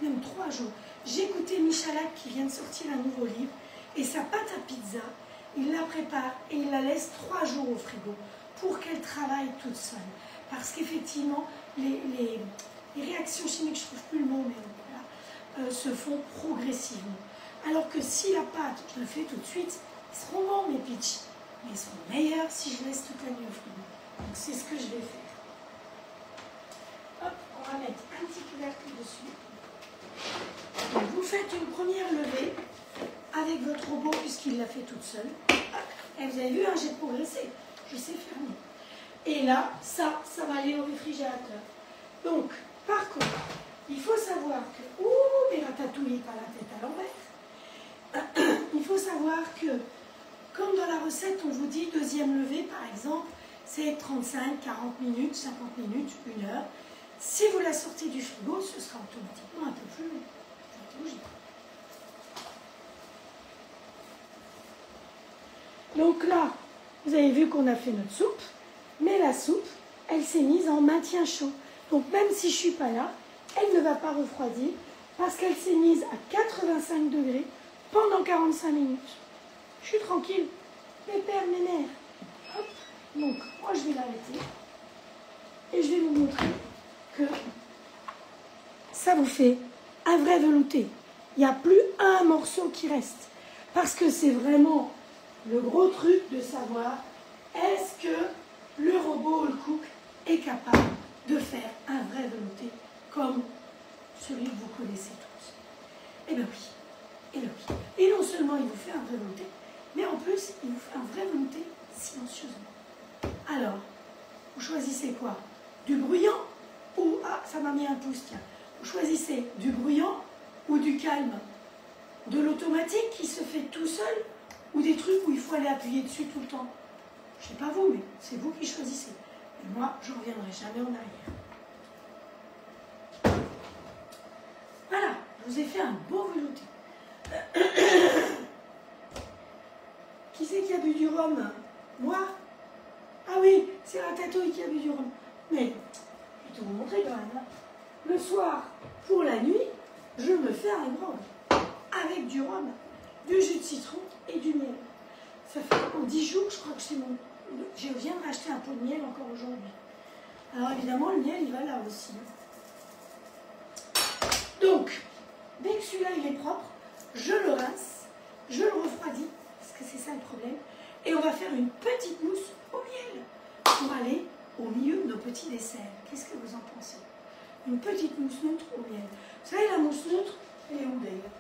Même 3 jours. J'ai écouté Michalak qui vient de sortir un nouveau livre et sa pâte à pizza, il la prépare et il la laisse 3 jours au frigo pour qu'elle travaille toute seule. Parce qu'effectivement, les réactions chimiques, je ne trouve plus le mot, mais voilà, se font progressivement. Alors que si la pâte, je la fais tout de suite, ils seront bons mes pitchs, mais ils seront meilleurs si je laisse toute la nuit au frigo. Donc c'est ce que je vais faire. Hop, on va mettre un petit couvercle dessus. Donc, vous faites une première levée avec votre robot puisqu'il l'a fait toute seule. Et vous avez vu, hein, j'ai progressé. Je sais faire mieux. Et là, ça va aller au réfrigérateur. Donc, par contre, il faut savoir que... Ouh, mais ratatouille pas la tête à l'envers. Il faut savoir que, comme dans la recette, on vous dit deuxième levée, par exemple, c'est 35, 40 minutes, 50 minutes, 1 heure. Si vous la sortez du frigo, ce sera automatiquement un peu plus long. C'est logique. Donc là, vous avez vu qu'on a fait notre soupe, mais la soupe, elle s'est mise en maintien chaud. Donc même si je ne suis pas là, elle ne va pas refroidir parce qu'elle s'est mise à 85 degrés pendant 45 minutes. Je suis tranquille. Pépère, ménère. Hop. Donc, moi, je vais l'arrêter. Et je vais vous montrer que ça vous fait un vrai velouté. Il n'y a plus un morceau qui reste. Parce que c'est vraiment le gros truc de savoir est-ce que le robot All Cook est capable de faire un vrai velouté comme celui que vous connaissez tous. Eh bien oui. Eh bien oui. Et non seulement il vous fait un vrai velouté, mais en plus il vous fait un vrai velouté silencieusement. Alors, vous choisissez quoi? Du bruyant ou... Ah, ça m'a mis un pouce, tiens. Vous choisissez du bruyant ou du calme? De l'automatique qui se fait tout seul ou des trucs où il faut aller appuyer dessus tout le temps? Je ne sais pas vous, mais c'est vous qui choisissez. Et moi, je ne reviendrai jamais en arrière. Voilà, je vous ai fait un beau velouté. Qui c'est qui a bu du rhum? Moi? Ah oui, c'est Ratatouille qui a bu du rhum. Mais, je vais te vous montrer quand même. Hein. Le soir, pour la nuit, je me fais un rhum. Avec du rhum, du jus de citron et du miel. Ça fait en 10 jours, je crois que c'est mon... Je viens de racheter un pot de miel encore aujourd'hui. Alors évidemment, le miel, il va là aussi. Donc, dès que celui-là, il est propre, je le rince, je le refroidis, parce que c'est ça le problème, et on va faire une petite mousse au miel pour aller au milieu de nos petits desserts. Qu'est-ce que vous en pensez? Une petite mousse neutre au miel. Vous savez, la mousse neutre, elle est où d'ailleurs?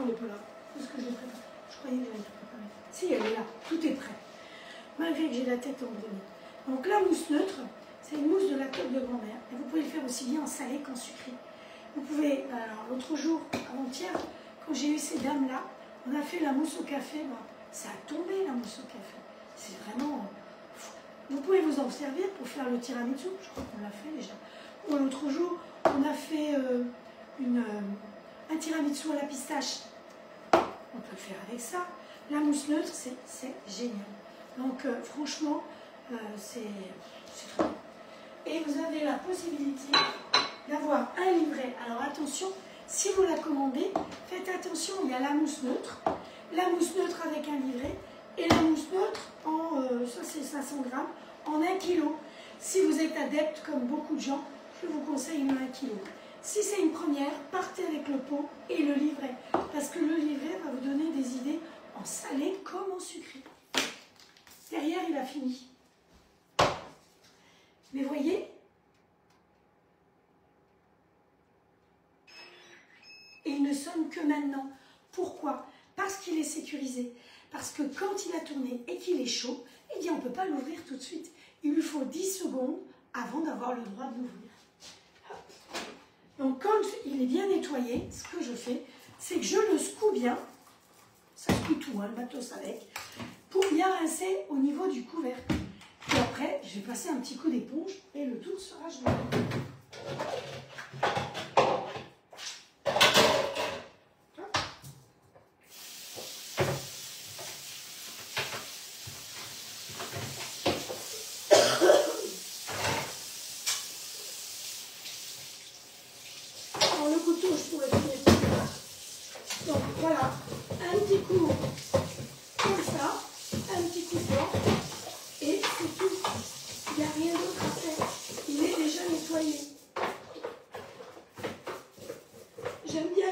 On n'est pas là. Est-ce que je l'ai préparé? Je croyais que j'avais tout préparé. Si, elle est là. Tout est prêt. Malgré que j'ai la tête en brûlée. Donc la mousse neutre, c'est une mousse de la côte de grand-mère. Et vous pouvez le faire aussi bien en salé qu'en sucré. Vous pouvez, alors l'autre jour, avant-hier, quand j'ai eu ces dames-là, on a fait la mousse au café. Ben, ça a tombé la mousse au café. C'est vraiment... Vous pouvez vous en servir pour faire le tiramisu. Je crois qu'on l'a fait déjà. Ou l'autre jour, on a fait un tiramisu à la pistache. On peut le faire avec ça. La mousse neutre, c'est génial. Donc franchement, c'est très bien. Et vous avez la possibilité d'avoir un livret. Alors attention, si vous la commandez, faites attention, il y a la mousse neutre avec un livret, et la mousse neutre, ça c'est 500 grammes, en 1 kg. Si vous êtes adepte, comme beaucoup de gens, je vous conseille le 1 kg. Si c'est une première, partez avec le pot et le livret. Parce que le livret va vous donner des idées en salé comme en sucré. Derrière, il a fini. Mais voyez, et il ne sonne que maintenant. Pourquoi? Parce qu'il est sécurisé. Parce que quand il a tourné et qu'il est chaud, eh bien on ne peut pas l'ouvrir tout de suite. Il lui faut 10 secondes avant d'avoir le droit de l'ouvrir. Donc quand il est bien nettoyé, ce que je fais, c'est que je le secoue bien, ça secoue tout, hein, le matos avec, pour bien rincer au niveau du couvercle. Et après, je vais passer un petit coup d'éponge et le tour sera joué.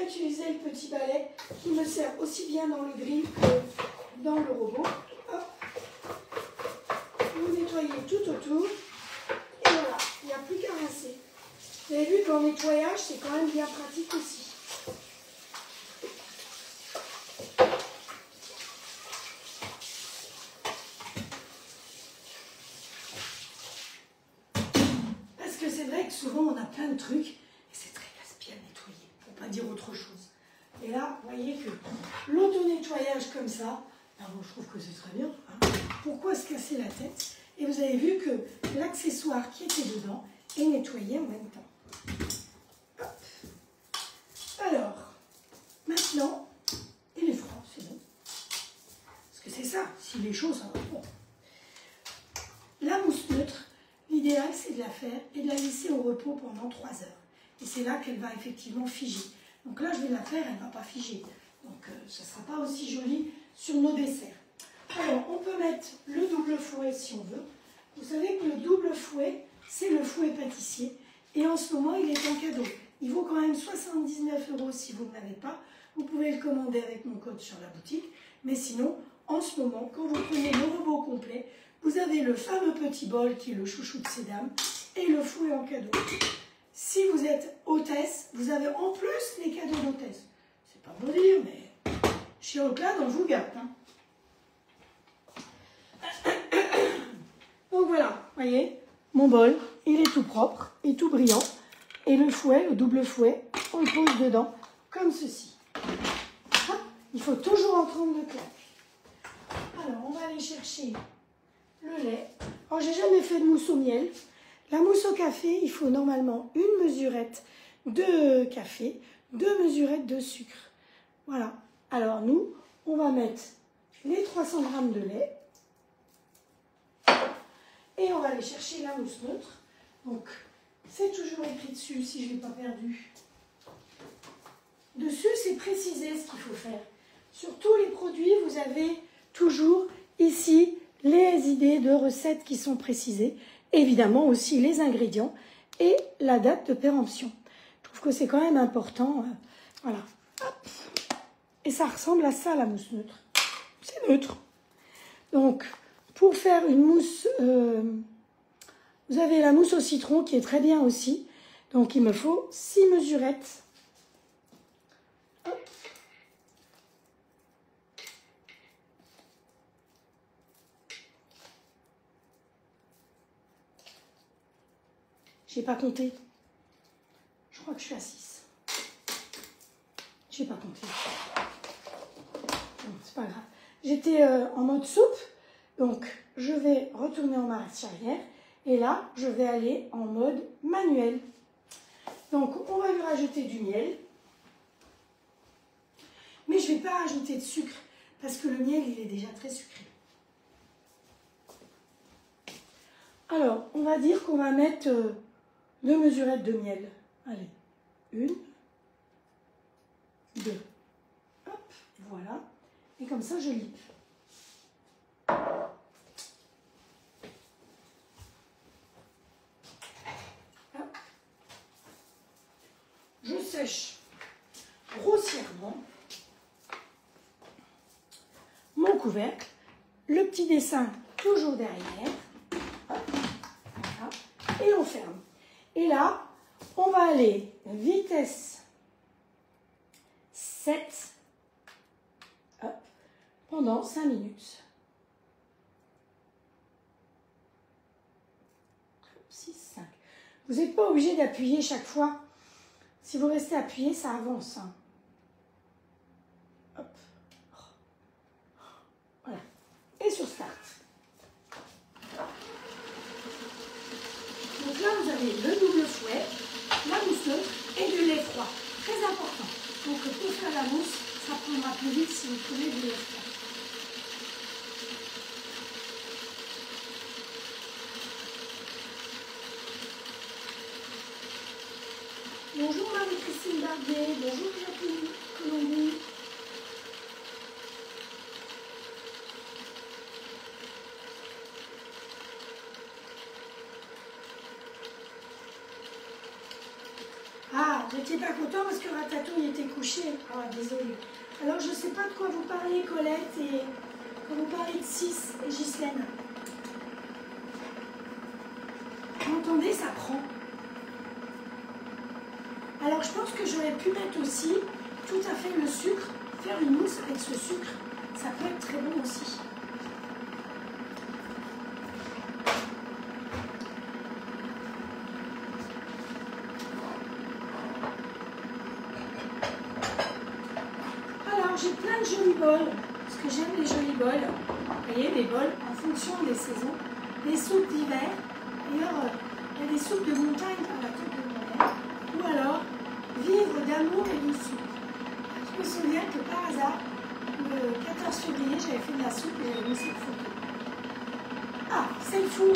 Utiliser le petit balai qui me sert aussi bien dans le grill que dans le robot. Hop. Vous nettoyez tout autour et voilà, il n'y a plus qu'à rincer. Vous avez vu que le nettoyage c'est quand même bien pratique aussi. souvent on a plein de trucs et c'est très gaspillé à nettoyer, pour pas dire autre chose. Et là, vous voyez que l'auto-nettoyage comme ça, ben bon, je trouve que c'est très bien. Hein. Pourquoi se casser la tête? Et vous avez vu que l'accessoire qui était dedans est nettoyé en même temps. Hop. Alors, maintenant, il est froid, c'est bon. Parce que c'est ça, s'il est chaud, ça va bon. La mousse neutre, l'idéal c'est de la faire et de la laisser au repos pendant 3 heures. Et c'est là qu'elle va effectivement figer. Donc là, je vais la faire, elle ne va pas figer. Donc ça ne sera pas aussi joli sur nos desserts. Alors, on peut mettre le double fouet si on veut. Vous savez que le double fouet, c'est le fouet pâtissier. Et en ce moment, il est en cadeau. Il vaut quand même 79 € si vous ne l'avez pas. Vous pouvez le commander avec mon code sur la boutique. Mais sinon, en ce moment, quand vous prenez le robot complet, vous avez le fameux petit bol qui est le chouchou de ces dames et le fouet en cadeau. Si vous êtes hôtesse, vous avez en plus les cadeaux d'hôtesse. C'est pas beau dire, mais chez Oclad, on vous gâte. Hein. Donc voilà, vous voyez, mon bol, il est tout propre et tout brillant. Et le fouet, le double fouet, on le pose dedans, comme ceci. Il faut toujours en prendre de claque. Alors, on va aller chercher le lait. Alors, j'ai jamais fait de mousse au miel. La mousse au café, il faut normalement une mesurette de café, 2 mesurettes de sucre. Voilà. Alors, nous, on va mettre les 300 g de lait. Et on va aller chercher la mousse neutre. Donc, c'est toujours écrit dessus, si je ne l'ai pas perdu. Dessus, c'est précisé ce qu'il faut faire. Sur tous les produits, vous avez toujours ici les idées de recettes qui sont précisées. Évidemment aussi les ingrédients et la date de péremption. Je trouve que c'est quand même important. Voilà. Hop. Et ça ressemble à ça, la mousse neutre. C'est neutre. Donc, pour faire une mousse, vous avez la mousse au citron qui est très bien aussi. Donc, il me faut 6 mesurettes. Hop. J'ai pas compté. Je crois que je suis à 6. J'ai pas compté. Bon, c'est pas grave. J'étais en mode soupe. Donc, je vais retourner en marche arrière. Et là, je vais aller en mode manuel. Donc, on va lui rajouter du miel. Mais je ne vais pas rajouter de sucre. Parce que le miel, il est déjà très sucré. Alors, on va dire qu'on va mettre 2 mesurettes de miel. Allez, 1, 2. Hop, voilà. Et comme ça, je lis. Hop. Je sèche grossièrement mon couvercle. Le petit dessin toujours derrière. Hop, voilà. Et on ferme. Et là, on va aller vitesse 7 hop, pendant 5 minutes. 6, 5. Vous n'êtes pas obligé d'appuyer chaque fois. Si vous restez appuyé, ça avance. Hein. Hop. Voilà. Et sur Start. Donc là, vous avez le double fouet, la mousse neutre et du lait froid. Très important. Donc pour faire la mousse, ça prendra plus vite si vous prenez du lait froid. Bonjour Marie-Christine Barbier, bonjour Jacqueline Colombie. Ah, j'étais pas content parce que Ratatouille était couché. Ah, désolé. Alors, je sais pas de quoi vous parlez, Colette, et quand vous parlez de 6 et Ghislaine. Vous entendez, ça prend. Alors, je pense que j'aurais pu mettre aussi tout à fait le sucre, faire une mousse avec ce sucre. Ça peut être très bon aussi. j'ai plein de jolis bols, parce que j'aime les jolis bols. Vous voyez, des bols en fonction des saisons, des soupes d'hiver. D'ailleurs, il y a des soupes de montagne par la tête de ma mère. Ou alors, vivre d'amour et de soupe. Je me souviens que par hasard, le 14 février, j'avais fait de la soupe et j'avais mis cette photo. Ah, c'est le four.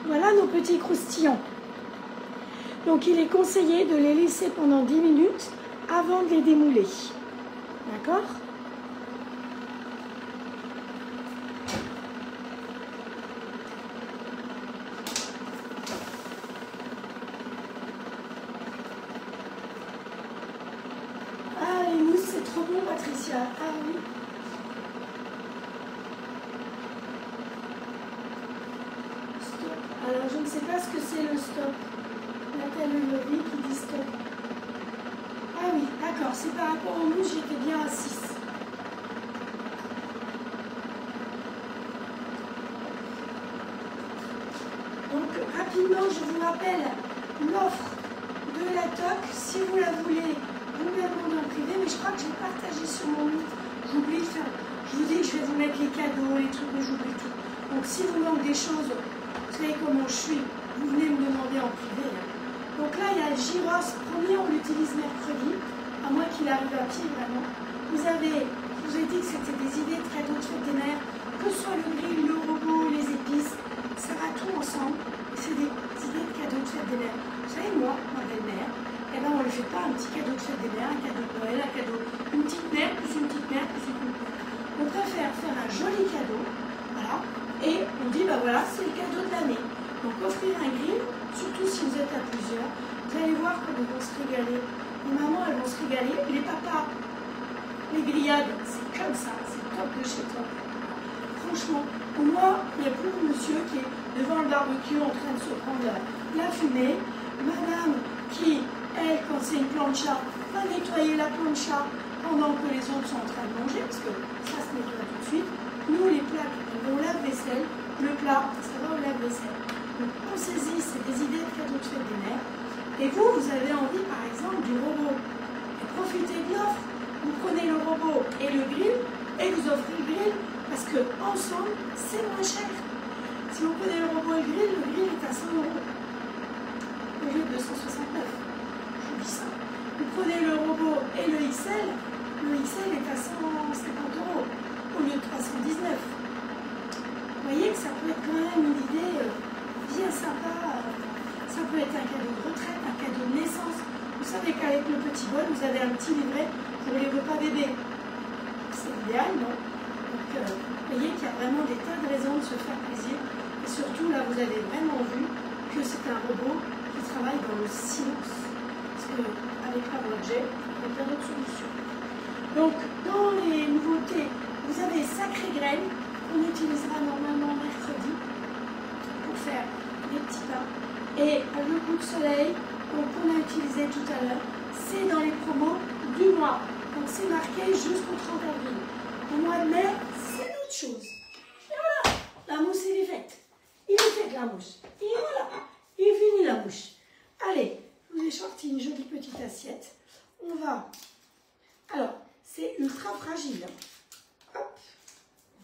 Voilà nos petits croustillants. Donc il est conseillé de les laisser pendant 10 minutes avant de les démouler. D'accord ? Ah, les mousses, c'est trop bon, Patricia. Ah oui. Stop. Alors, je ne sais pas ce que c'est le stop. Nathalie Levy qui dit stop. Ah oui, d'accord. C'est par rapport aux mousses, j'étais bien à 6. Donc, rapidement, je vous rappelle l'offre de la TOC. Si vous la voulez, vous me la demandez en privé, mais je crois que je vais partager sur mon lit. J'oublie de faire. Je vous dis que je vais vous mettre les cadeaux, les trucs, mais j'oublie tout. Donc, si vous manque des choses, vous savez comment je suis, vous venez me demander en privé. Donc là, il y a le gyros. Premier, on l'utilise mercredi, à moins qu'il arrive à pied, vraiment. Je vous ai dit que c'était des idées de cadeaux de fête des mères, que ce soit le grill, le robot, les épices, ça va tout ensemble. Et c'est des idées de cadeaux de fête des mères. Vous savez, moi, ma belle-mère, eh ben, on ne lui fait pas un petit cadeau de fête des mères, un cadeau de Noël, un cadeau, une petite mère, plus une petite mère, plus une petite mère. On préfère faire un joli cadeau, voilà, et on dit, bah voilà, c'est le cadeau de l'année. Donc offrir un grill, surtout si vous êtes à plusieurs, vous allez voir comme ils vont se régaler. Les mamans, elles vont se régaler. Les papas, les grillades, c'est comme ça, c'est top de chez toi. Franchement, moi, il y a plus de monsieur qui est devant le barbecue en train de se prendre la fumée. Madame qui, elle, quand c'est une plancha, va nettoyer la plancha pendant que les autres sont en train de manger, parce que ça se nettoie tout de suite. Nous, les plats, on va au lave-vaisselle. Le plat, ça va au lave-vaisselle. Donc, pensez-y, c'est des idées de cadeaux de fête des mères. Et vous, vous avez envie, par exemple, du robot. Et profitez de l'offre. Vous prenez le robot et le grill, et vous offrez le grill, parce que ensemble, c'est moins cher. Si vous prenez le robot et le grill est à 100 € au lieu de 269. Je vous dis ça. Vous prenez le robot et le XL est à 150 € au lieu de 319. Vous voyez que ça peut être quand même une idée bien sympa. Ça peut être un cadeau de retraite, un cadeau de naissance. Vous savez qu'avec le petit bol, vous avez un petit livret pour les repas bébés. C'est idéal, non? Donc, vous voyez qu'il y a vraiment des tas de raisons de se faire plaisir. Et surtout, là, vous avez vraiment vu que c'est un robot qui travaille dans le silence. Parce qu'avec la Roger, il y a plein d'autres solutions. Donc, dans les nouveautés, vous avez Sacré Graines, qu'on utilisera normalement mercredi pour faire des petits pains. Et le coup de soleil, qu'on a utilisé tout à l'heure, c'est dans les promos du mois. Donc c'est marqué jusqu'au 30 avril. Au mois de mai, c'est autre chose. Et voilà, la mousse elle est faite. Il est fait la mousse. Et voilà, il est fini la mousse. Allez, je vous ai sorti une jolie petite assiette. On va... Alors, c'est ultra fragile. Hop,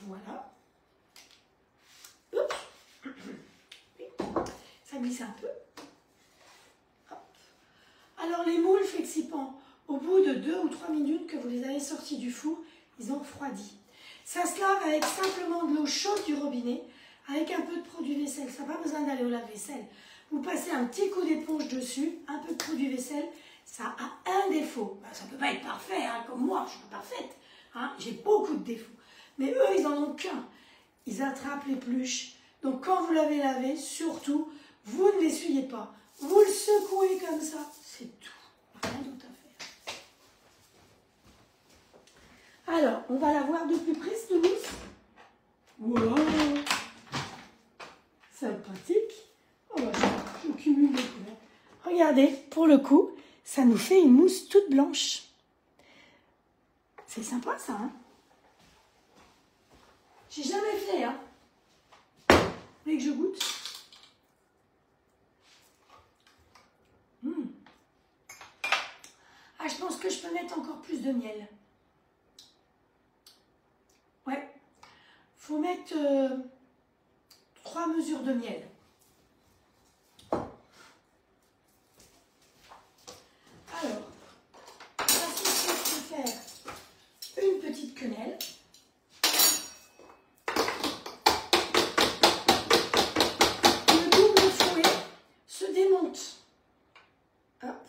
voilà. Hop. Ça glisse un peu. Hop. Alors les moules Flexipant, au bout de 2 ou 3 minutes que vous les avez sortis du four, ils ont refroidi. Ça se lave avec simplement de l'eau chaude du robinet, avec un peu de produit vaisselle. Ça n'a pas besoin d'aller au lave-vaisselle. Vous passez un petit coup d'éponge dessus, un peu de produit vaisselle. Ça a un défaut. Ben, ça ne peut pas être parfait, hein, comme moi, je ne suis pas parfaite. Hein, j'ai beaucoup de défauts. Mais eux, ils n'en ont qu'un. Ils attrapent les pluches. Donc quand vous l'avez lavé, surtout, vous ne l'essuyez pas. Vous le secouez comme ça. C'est tout. Rien d'autre à faire. Alors, on va la voir de plus près, cette mousse. Wow, sympathique. Oh, bah, je cumule les couleurs. Regardez, pour le coup, ça nous fait une mousse toute blanche. C'est sympa ça, hein? J'ai jamais fait, hein? Vous voulez que je goûte? Ah, je pense que je peux mettre encore plus de miel. Ouais. Faut mettre 3 mesures de miel. Alors, voici ce que je peux faire. Une petite quenelle. Le double fouet se démonte. Hop.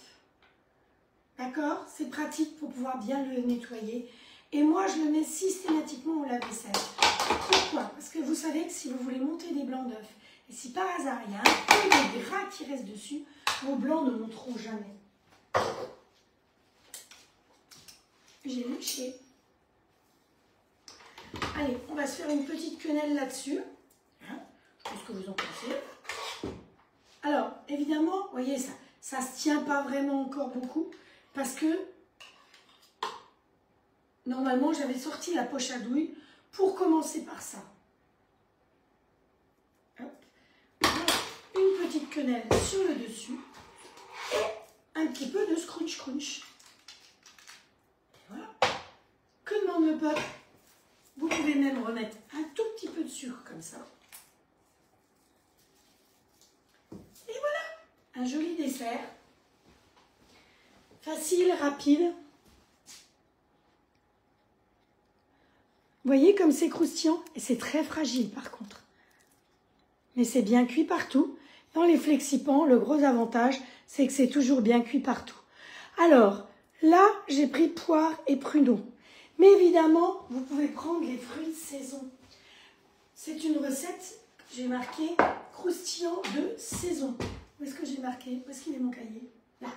D'accord? C'est pratique pour pouvoir bien le nettoyer. Et moi, je le mets systématiquement au lave-vaisselle. Pourquoi? Parce que vous savez que si vous voulez monter des blancs d'œufs, et si par hasard il y a un peu de gras qui reste dessus, vos blancs ne monteront jamais. J'ai léché. Allez, on va se faire une petite quenelle là-dessus. Hein, qu'est-ce que vous en pensez? Alors, évidemment, vous voyez, ça ne se tient pas vraiment encore beaucoup parce que normalement, j'avais sorti la poche à douille pour commencer par ça. Hop. Une petite quenelle sur le dessus et un petit peu de scrunch. Voilà. Que demande le peuple? Vous pouvez même remettre un tout petit peu de sucre comme ça. Et voilà, un joli dessert. Facile, rapide. Vous voyez comme c'est croustillant? Et c'est très fragile par contre. Mais c'est bien cuit partout. Dans les flexipans, le gros avantage, c'est que c'est toujours bien cuit partout. Alors, là, j'ai pris poire et pruneau. Mais évidemment, vous pouvez prendre les fruits de saison. C'est une recette, j'ai marqué croustillant de saison. Où est-ce que j'ai marqué? Où est-ce qu'il est mon cahier? Là.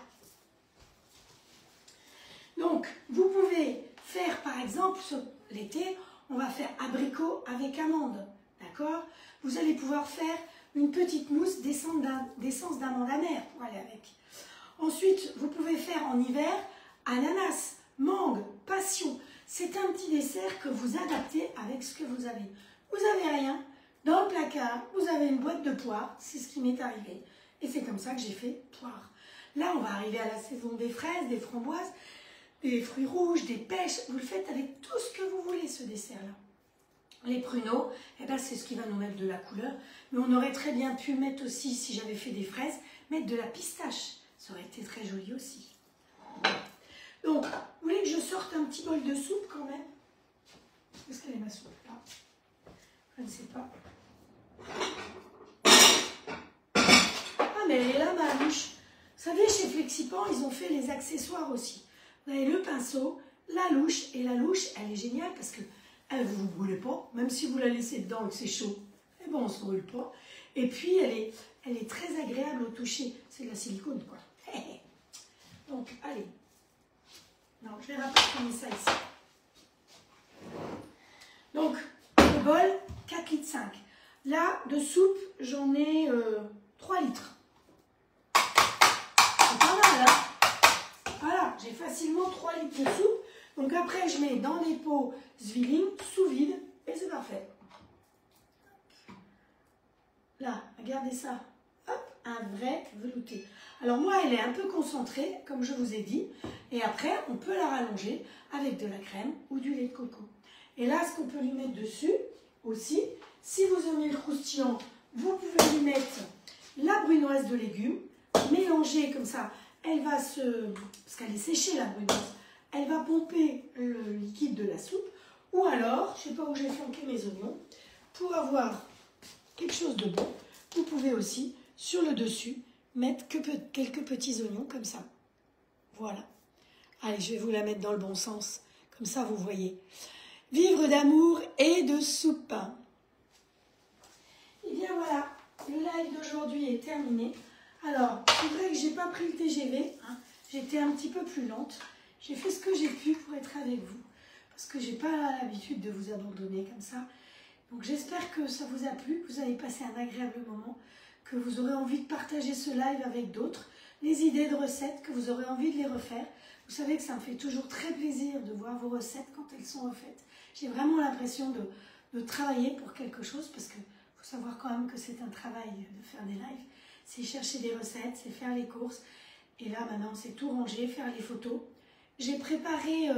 Donc, vous pouvez faire, par exemple, sur l'été, on va faire abricot avec amande. D'accord? Vous allez pouvoir faire une petite mousse d'essence d'amande amère pour aller avec. Ensuite, vous pouvez faire en hiver ananas, mangue, passion. C'est un petit dessert que vous adaptez avec ce que vous avez. Vous n'avez rien. Dans le placard, vous avez une boîte de poires. C'est ce qui m'est arrivé. Et c'est comme ça que j'ai fait poire. Là, on va arriver à la saison des fraises, des framboises, des fruits rouges, des pêches. Vous le faites avec tout ce que vous voulez, ce dessert-là. Les pruneaux, eh ben, c'est ce qui va nous mettre de la couleur. Mais on aurait très bien pu mettre aussi, si j'avais fait des fraises, mettre de la pistache. Ça aurait été très joli aussi. Donc, vous voulez que je sorte un petit bol de soupe quand même? Où est-ce qu'elle est ma soupe là? Je ne sais pas. Ah, mais elle est là, ma louche. Vous savez, chez Flexipan, ils ont fait les accessoires aussi. Vous avez le pinceau, la louche. Et la louche, elle est géniale parce que elle ne vous brûle pas. Même si vous la laissez dedans et que c'est chaud, eh ben, on ne se brûle pas. Et puis, elle est très agréable au toucher. C'est de la silicone, quoi. Donc, allez. Non, je vais rapporter ça ici. Donc, le bol, 4,5 litres. Là, de soupe, j'en ai 3 litres. C'est pas mal, hein? Voilà, j'ai facilement 3 litres de soupe. Donc après, je mets dans les pots Zwilling, sous vide, et c'est parfait. Là, regardez ça. Hop, un vrai velouté. Alors moi, elle est un peu concentrée, comme je vous ai dit. Et après, on peut la rallonger avec de la crème ou du lait de coco. Et là, ce qu'on peut lui mettre dessus aussi, si vous aimez le croustillant, vous pouvez lui mettre la brunoise de légumes, mélanger comme ça. Elle va se... parce qu'elle est séchée, la brunoise. Elle va pomper le liquide de la soupe. Ou alors, je ne sais pas où j'ai flanqué mes oignons, pour avoir quelque chose de bon, vous pouvez aussi, sur le dessus, mettre quelques petits oignons comme ça. Voilà. Allez, je vais vous la mettre dans le bon sens. Comme ça, vous voyez. Vivre d'amour et de soupe. Et bien voilà, le live d'aujourd'hui est terminé. Alors, c'est vrai que je n'ai pas pris le TGV. Hein. J'étais un petit peu plus lente. J'ai fait ce que j'ai pu pour être avec vous. Parce que je n'ai pas l'habitude de vous abandonner comme ça. Donc j'espère que ça vous a plu, que vous avez passé un agréable moment, que vous aurez envie de partager ce live avec d'autres. les idées de recettes, que vous aurez envie de les refaire. Vous savez que ça me fait toujours très plaisir de voir vos recettes quand elles sont refaites. J'ai vraiment l'impression de travailler pour quelque chose, parce qu'il faut savoir quand même que c'est un travail de faire des lives. C'est chercher des recettes, c'est faire les courses. Et là, maintenant, c'est tout ranger, faire les photos. J'ai préparé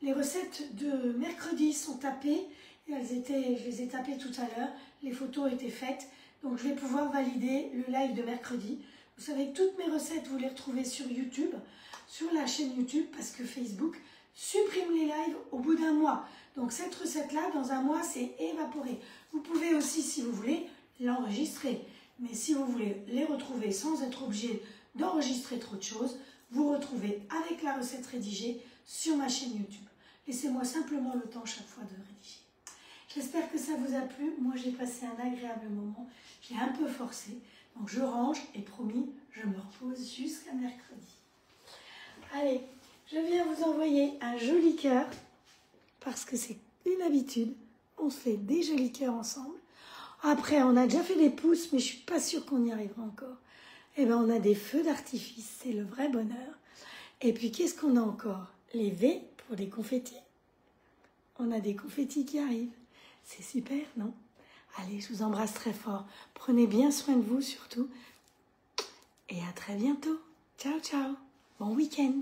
les recettes de mercredi, sont tapées. Je les ai tapées tout à l'heure. Les photos étaient faites. Donc, je vais pouvoir valider le live de mercredi. Vous savez que toutes mes recettes, vous les retrouvez sur YouTube, sur la chaîne YouTube, parce que Facebook supprime les lives au bout d'un mois. Donc, cette recette-là, dans un mois, c'est évaporé. Vous pouvez aussi, si vous voulez, l'enregistrer. Mais si vous voulez les retrouver sans être obligé d'enregistrer trop de choses, vous retrouvez avec la recette rédigée sur ma chaîne YouTube. Laissez-moi simplement le temps chaque fois de rédiger. J'espère que ça vous a plu. Moi, j'ai passé un agréable moment. J'ai un peu forcé. Donc, je range et promis, je me repose jusqu'à mercredi. Allez, je viens vous envoyer un joli cœur parce que c'est une habitude. On se fait des jolis cœurs ensemble. Après, on a déjà fait des pouces, mais je ne suis pas sûre qu'on y arrivera encore. Eh bien, on a des feux d'artifice, c'est le vrai bonheur. Et puis, qu'est-ce qu'on a encore? Les V pour les confettis. On a des confettis qui arrivent. C'est super, non? Allez, je vous embrasse très fort. Prenez bien soin de vous surtout. Et à très bientôt. Ciao, ciao. Bon week-end.